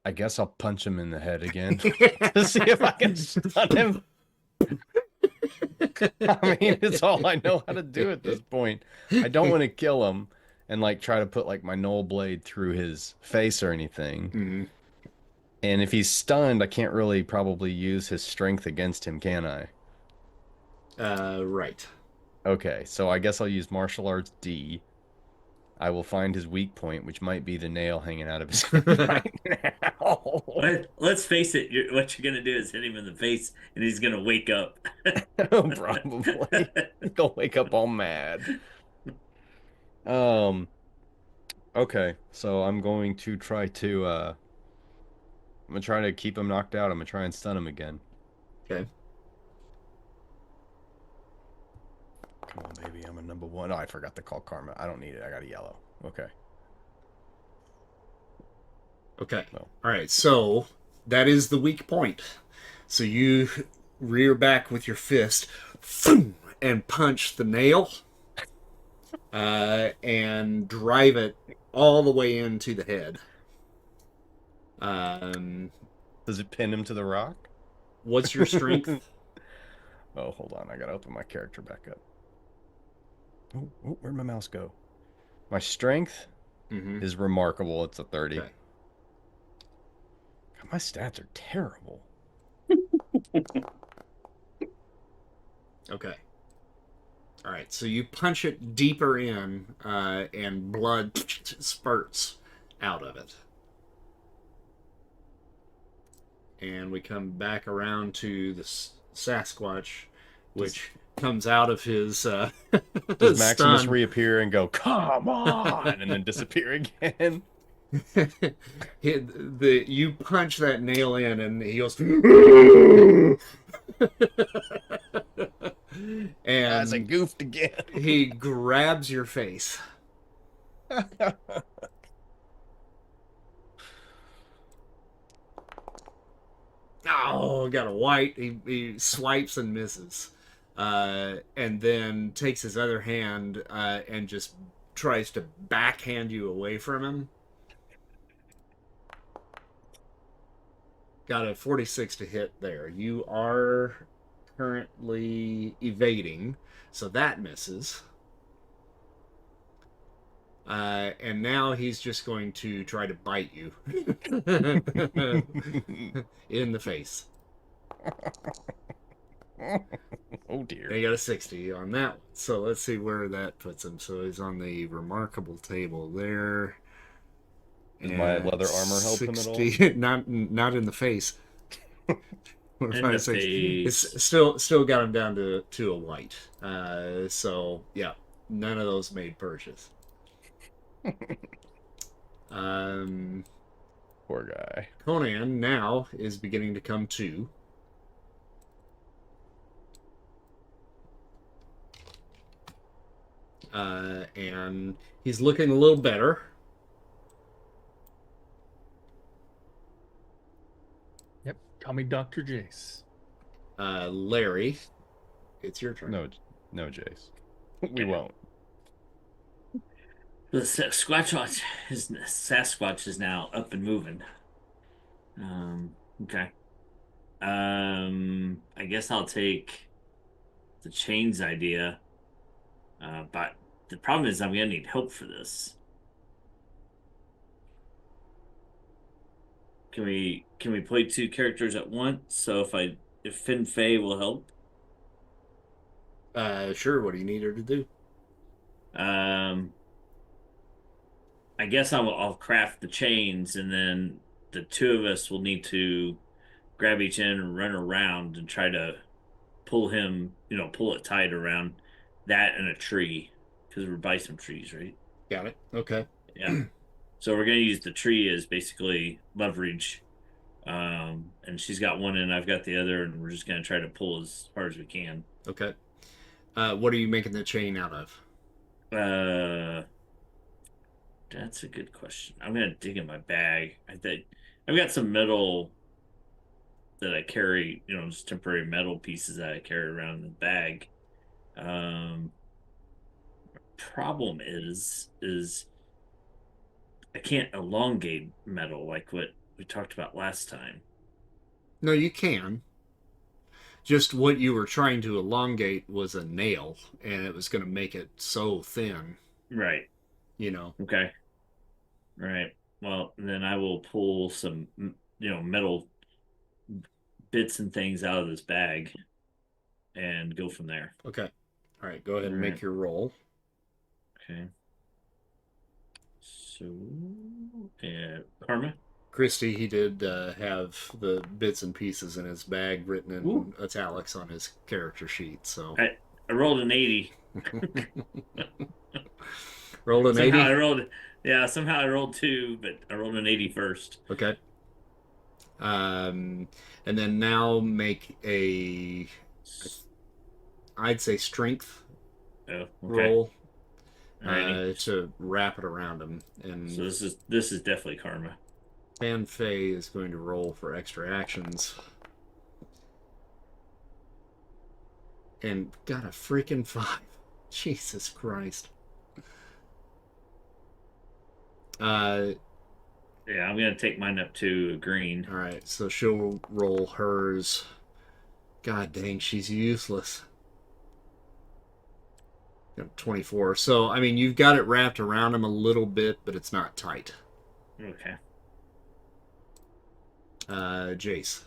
I guess I'll punch him in the head again to see if I can stun him. I mean, it's all I know how to do at this point. I don't want to kill him and like try to put like my null blade through his face or anything. Mm-hmm. And if he's stunned, I can't really probably use his strength against him, can I? Right. Okay, so I guess I'll use martial arts D. I will find his weak point, which might be the nail hanging out of his head right now. Let's face it. What you're gonna do is hit him in the face, and he's gonna wake up. Probably. He'll wake up all mad. Okay, so I'm going to try to I'm gonna try to keep him knocked out. I'm gonna try and stun him again. Okay. Come on, baby. I'm a number one. Oh, I forgot to call Karma. I don't need it. I got a yellow. Okay. Okay. No. All right. So that is the weak point. So you rear back with your fist and punch the nail and drive it all the way into the head. Does it pin him to the rock? What's your strength? Oh, hold on. I gotta open my character back up. Oh, where'd my mouse go? My strength is remarkable. It's a 30. Okay. God, my stats are terrible. Okay. All right. So you punch it deeper in, and blood spurts out of it. And we come back around to the Sasquatch, which comes out of his Does Maximus stun. reappear and go, come on, and then disappear again? You punch that nail in, and he goes, As I and goofed again. he grabs your face. Oh, got a white. He swipes and misses. And then takes his other hand and just tries to backhand you away from him. Got a 46 to hit there. You are currently evading, so that misses. And now he's just going to try to bite you in the face. Oh dear. They got a 60 on that one. So let's see where that puts him. So he's on the remarkable table there. Does my leather armor help him at all? 60 not in the face. What if In I the say face. it's still got him down to a white. So yeah, none of those made purchase. Um, Poor guy. Conan now is beginning to come to. And he's looking a little better. Yep. Call me Dr. Jace. Larry, it's your turn. No, Jace. We won't. The Sasquatch is now up and moving. Okay. I guess I'll take the chains idea. But the problem is I'm gonna need help for this. Can we play two characters at once? So if Fan Fei will help. Sure. What do you need her to do? Um, I guess I'll craft the chains, and then the two of us will need to grab each end and run around and try to pull him, pull it tight around that and a tree because we're by some trees, right? Got it. Okay. Yeah. So we're gonna use the tree as basically leverage. And she's got one end, I've got the other, and we're just gonna try to pull as hard as we can. Okay. What are you making the chain out of? That's a good question. I'm gonna dig in my bag. I think I've got some metal that I carry, just temporary metal pieces that I carry around in the bag. Problem is I can't elongate metal like what we talked about last time. No, you can. Just what you were trying to elongate was a nail, and it was going to make it so thin. Right. Okay. Right. Well, then I will pull some, metal bits and things out of this bag and go from there. Okay. All right. Go ahead and All make right. your roll. Okay. So, karma. Christy, he did have the bits and pieces in his bag written in Ooh. italics on his character sheet. So I rolled an 80. rolled an Somehow 80. somehow I rolled 2, but I rolled an 80 first. Okay. And then now make I'd say strength Oh, okay. roll Alrighty. to wrap it around him. And So this is definitely karma. Fan Fei is going to roll for extra actions. And got a freaking 5. Jesus Christ. Yeah, I'm gonna take mine up to green. Alright, so she'll roll hers. God dang, she's useless. Got 24. So, I mean, you've got it wrapped around him a little bit, but it's not tight. Okay. Jace.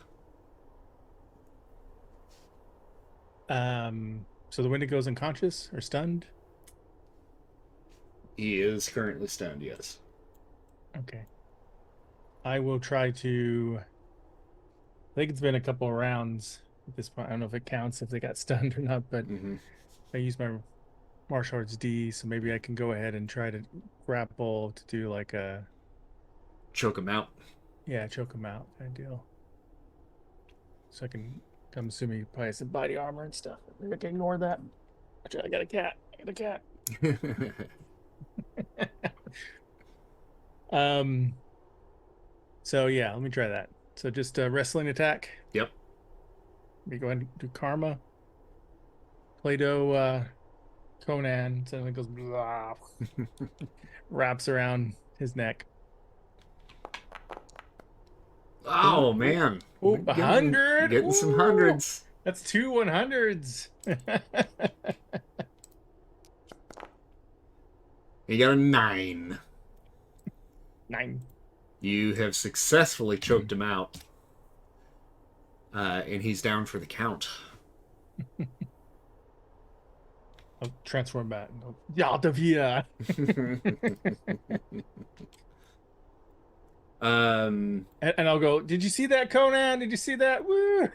So the Wendigo's unconscious or stunned? He is currently stunned, yes. Okay. I will try to. I think it's been a couple of rounds at this point. I don't know if it counts if they got stunned or not, but I use my martial arts D, so maybe I can go ahead and try to grapple to do like a. Choke him out. Yeah, choke him out kind of deal. So I'm assuming he probably has some body armor and stuff. Maybe I can ignore that. I got a cat. So yeah, let me try that. So just a wrestling attack. Yep. Let me go ahead and do karma. Play-Doh Conan suddenly goes blah, wraps around his neck. Oh, man. Oh, 100. Getting some Ooh. hundreds. That's 2 100s. You got a 9. 9. You have successfully choked him out. And he's down for the count. I'll transform back. Yaldavia. And I'll go, did you see that, Conan? Did you see that? Woo!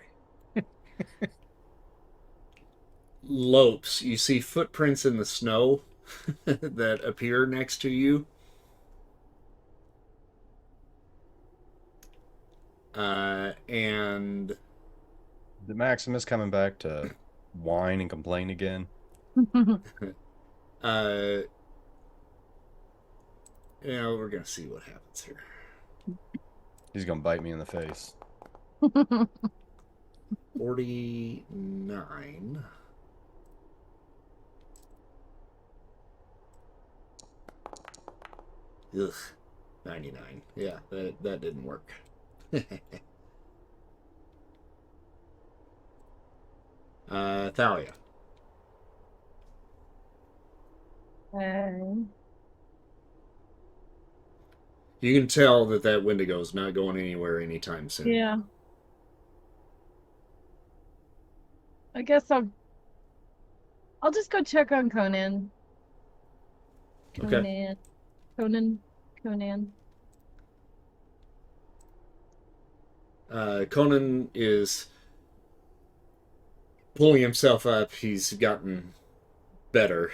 Lopes, you see footprints in the snow that appear next to you. And The Maximus coming back to whine and complain again. uh, we're gonna see what happens here. He's gonna bite me in the face. 49. Ugh, 99. Yeah, that didn't work. Thalia. You can tell that Wendigo's not going anywhere anytime soon. Yeah. I guess I'll just go check on Conan. Okay. Conan. Conan is pulling himself up. He's gotten better.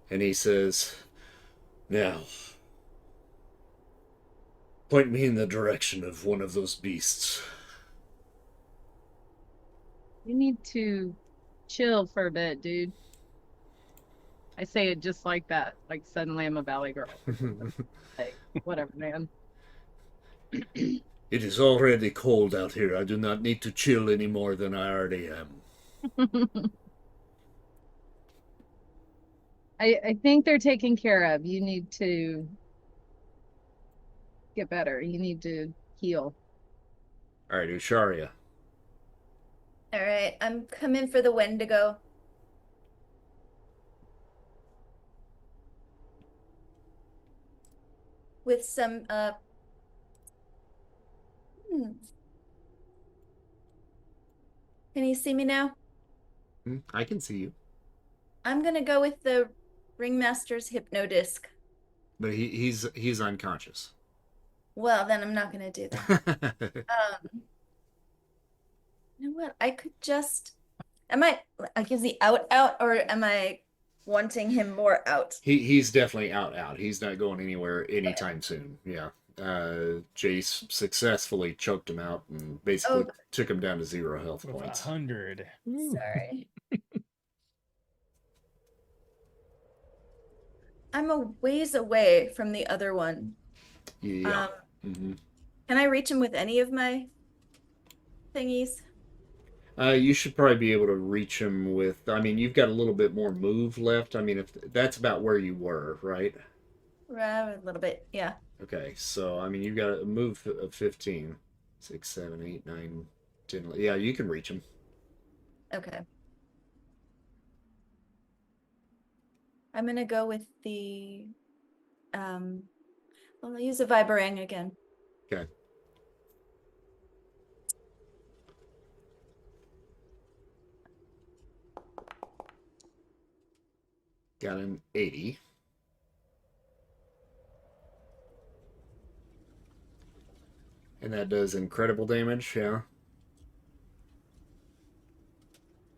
And he says, "Now, point me in the direction of one of those beasts." You need to chill for a bit, dude. I say it just like that. Like suddenly I'm a valley girl. Like, whatever, man. It is already cold out here. I do not need to chill any more than I already am. I think they're taken care of. You need to get better. You need to heal. All right, Usharia. All right, I'm coming for the Wendigo. With some Can you see me now? I can see you. I'm gonna go with the Ringmaster's Hypnodisc. But he's unconscious. Well, then I'm not gonna do that. You know what? I could just. Am I like, is he out, or am I wanting him more out? He's definitely out. He's not going anywhere anytime soon. Yeah. Jace successfully choked him out and basically took him down to 0 health With points. 100. Sorry. I'm a ways away from the other one. Yeah. Can I reach him with any of my thingies? You should probably be able to reach him with. I mean, you've got a little bit more move left. I mean, if that's about where you were, right? A little bit, yeah. Okay, so I mean, you've got a move of 15. 6, 7, 8, 9, 10. Yeah, you can reach him. Okay. I'm gonna go with the I'll use a Vibrang again. Okay. Got an 80. And that does incredible damage, yeah.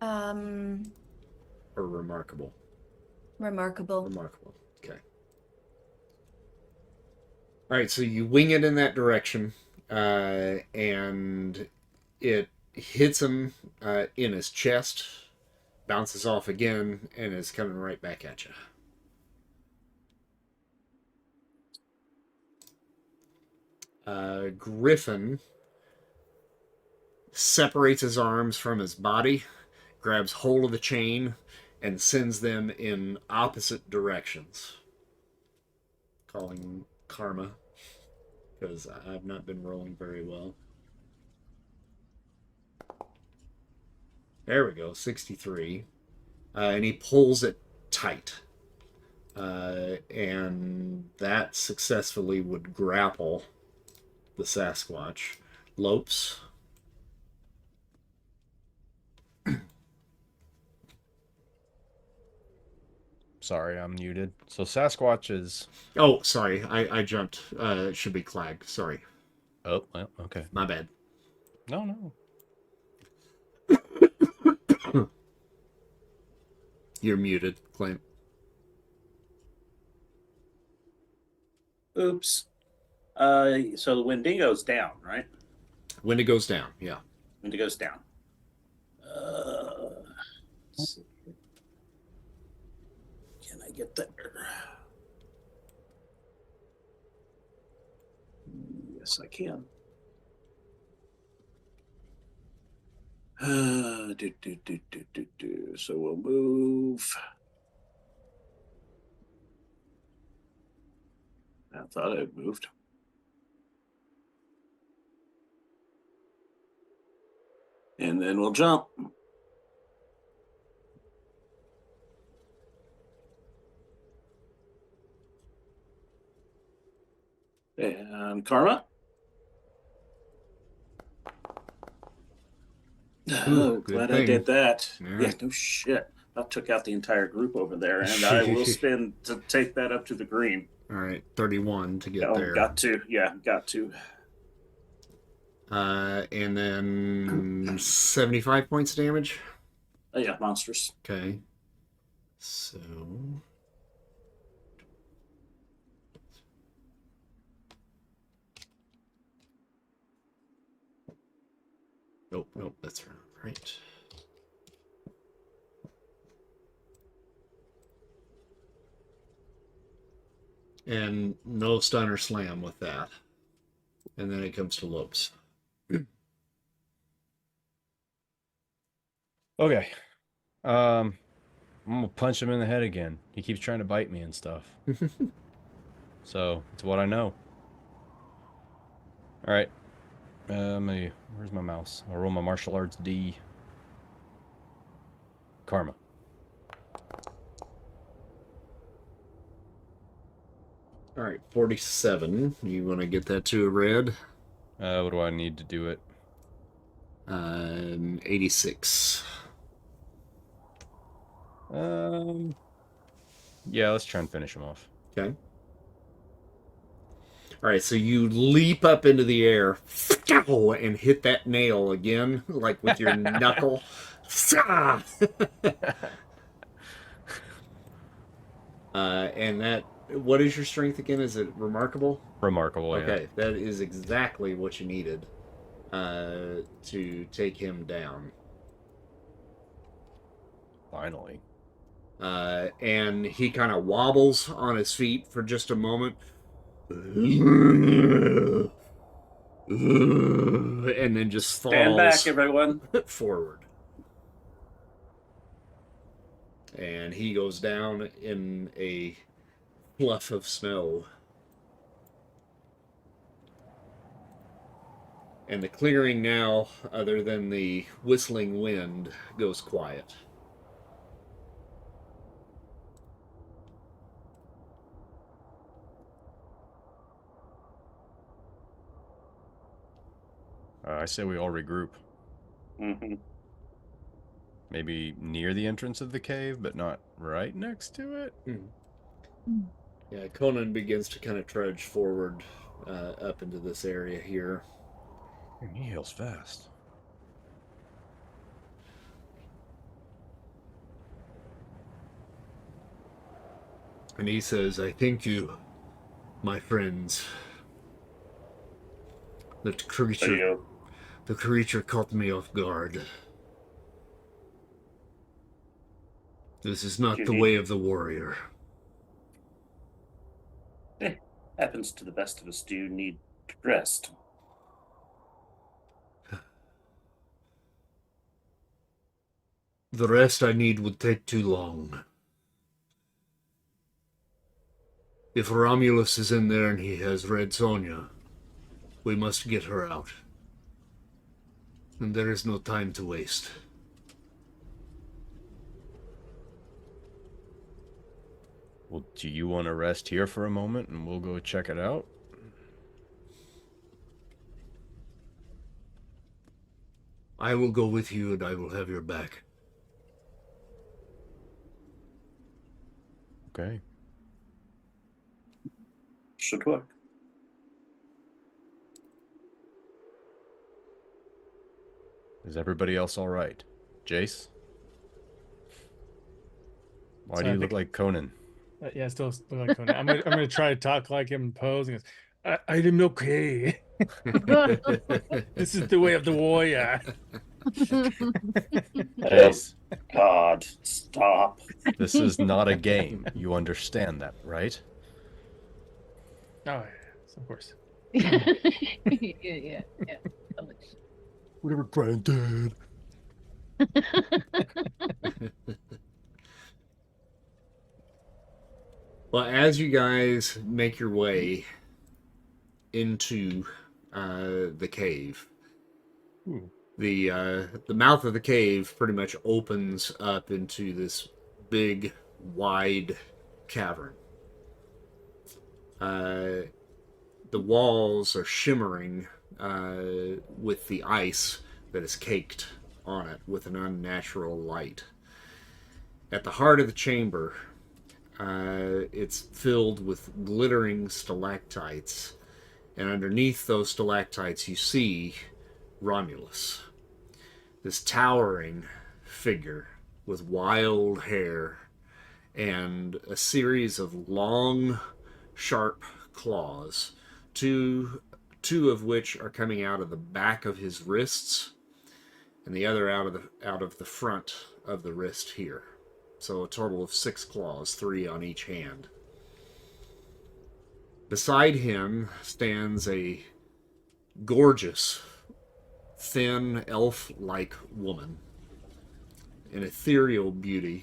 Or remarkable. Remarkable. Remarkable. Okay. All right, so you wing it in that direction, and it hits him in his chest, bounces off again, and is coming right back at you. Griffin separates his arms from his body, grabs hold of the chain, and sends them in opposite directions. Calling karma, because I've not been rolling very well. There we go, 63. And he pulls it tight. And that successfully would grapple the Sasquatch. Lopes. Sorry, I'm muted. So Sasquatch is. Oh, sorry, I jumped. It should be Clag. Sorry. Oh, well, okay. My bad. No. You're muted, Clint. Oops. So the Wendigo's down, right? Wendigo's down, yeah. Wendigo's down. Let's see. Can I get there? Yes, I can. So we'll move. I thought I had moved. And then we'll jump. And karma. Oh, good glad I thing. did that. All Yeah, right. no shit. I took out the entire group over there, and I will spin to take that up to the green. All right, 31 to get Oh, there. got to. Yeah, got to. And then 75 points of damage. Oh, yeah, monsters. Okay. So. Nope, that's right. And no stun or slam with that. And then it comes to Lopes. Okay. I'm gonna punch him in the head again. He keeps trying to bite me and stuff. So it's what I know. All right. Where's my mouse? I'll roll my martial arts D. Karma. All right, 47. You want to get that to a red? What do I need to do it? 86. Yeah, let's try and finish him off. Okay. All right, so you leap up into the air and hit that nail again, like with your knuckle. And that, what is your strength again? Is it remarkable? Remarkable, yeah. Okay, that is exactly what you needed to take him down. Finally. And he kind of wobbles on his feet for just a moment. And then just falls Stand back, everyone. forward. And he goes down in a fluff of snow. And the clearing now, other than the whistling wind, goes quiet. I say we all regroup. Mm-hmm. Maybe near the entrance of the cave, but not right next to it. Yeah, Conan begins to kind of trudge forward up into this area here. He heals fast. And he says, I thank you, my friends. The creature caught me off guard. This is not the way of the warrior. Happens to the best of us. Do you need rest? The rest I need would take too long. If Romulus is in there and he has Red Sonja, we must get her out. And there is no time to waste. Well, do you want to rest here for a moment and we'll go check it out? I will go with you and I will have your back. Okay. Should work. Is everybody else all right? Jace? Why So do I you look think- like Conan? Yeah, I still look like Conan. I'm gonna try to talk like him and pose. And goes, I am okay. This is the way of the warrior. Jace, God, stop. this is not a game. You understand that, right? Oh, yeah, of course. yeah. Totally. Whatever, granddad. Well, as you guys make your way into the cave, Ooh. the mouth of the cave pretty much opens up into this big, wide cavern. The walls are shimmering with the ice that is caked on it with an unnatural light. At the heart of the chamber, it's filled with glittering stalactites, and underneath those stalactites you see Romulus, this towering figure with wild hair and a series of long, sharp claws, two of which are coming out of the back of his wrists, and the other out of the front of the wrist here. So a total of 6 claws, 3 on each hand. Beside him stands a gorgeous, thin, elf-like woman, an ethereal beauty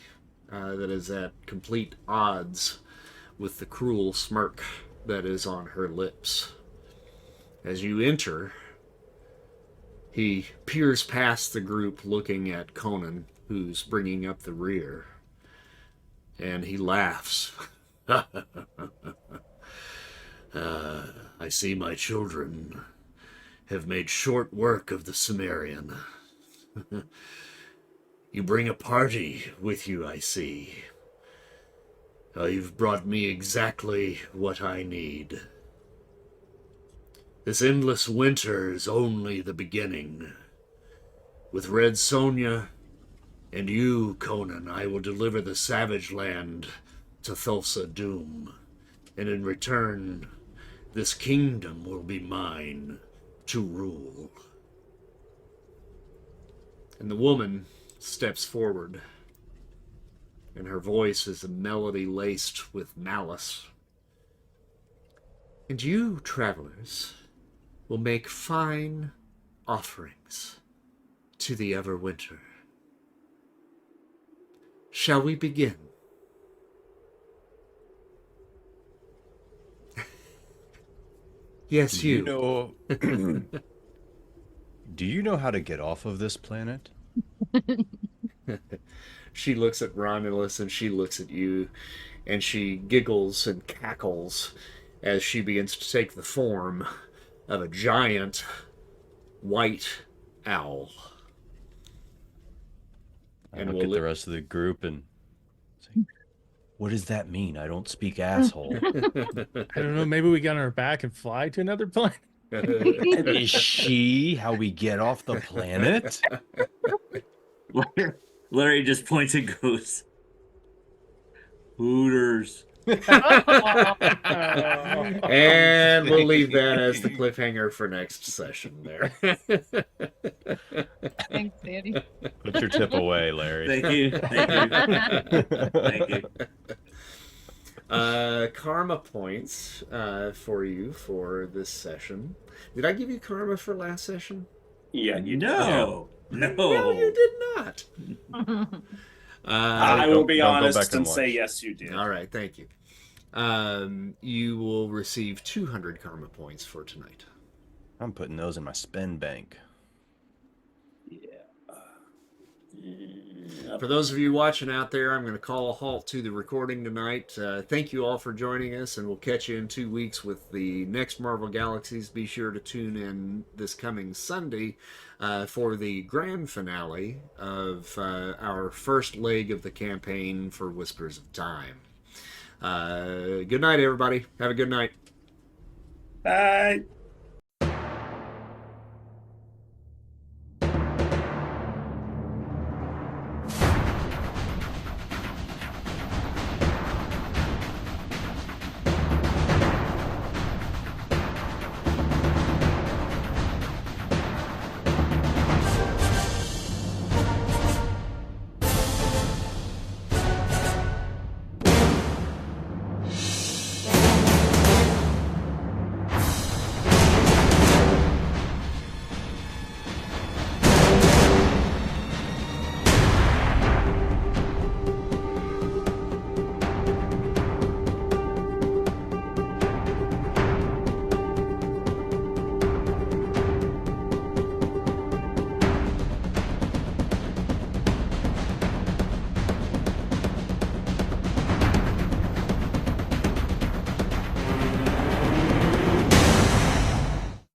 that is at complete odds with the cruel smirk that is on her lips. As you enter, he peers past the group looking at Conan, who's bringing up the rear, and he laughs. I see my children have made short work of the Cimmerian. You bring a party with you, I see. You've brought me exactly what I need. This endless winter is only the beginning. With Red Sonja and you, Conan, I will deliver the savage land to Thulsa Doom, and in return, this kingdom will be mine to rule. And the woman steps forward, and her voice is a melody laced with malice. And you, travelers, will make fine offerings to the Everwinter. Shall we begin? Yes, Do you. you know? Do you know how to get off of this planet? She looks at Romulus and she looks at you, and she giggles and cackles as she begins to take the form of a giant white owl. I And look we'll at the rest of the group and say, what does that mean? I don't speak asshole. I don't know. Maybe we get on our back and fly to another planet. Is she how we get off the planet? Larry just points and goes, Hooters. And we'll leave that as the cliffhanger for next session there. Thanks, Sandy. Put your tip away, Larry. Thank you. Thank you. Karma points for you for this session. Did I give you karma for last session? Yeah, you No. No, you did not. I will be don't go honest back and and say watch. yes, you did. All right, thank you. You will receive 200 karma points for tonight. I'm putting those in my spend bank. For those of you watching out there, I'm going to call a halt to the recording tonight. Thank you all for joining us, and we'll catch you in 2 weeks with the next Marvel Galaxies. Be sure to tune in this coming Sunday for the grand finale of our first leg of the campaign for Whispers of Time. Good night, everybody. Have a good night. Bye.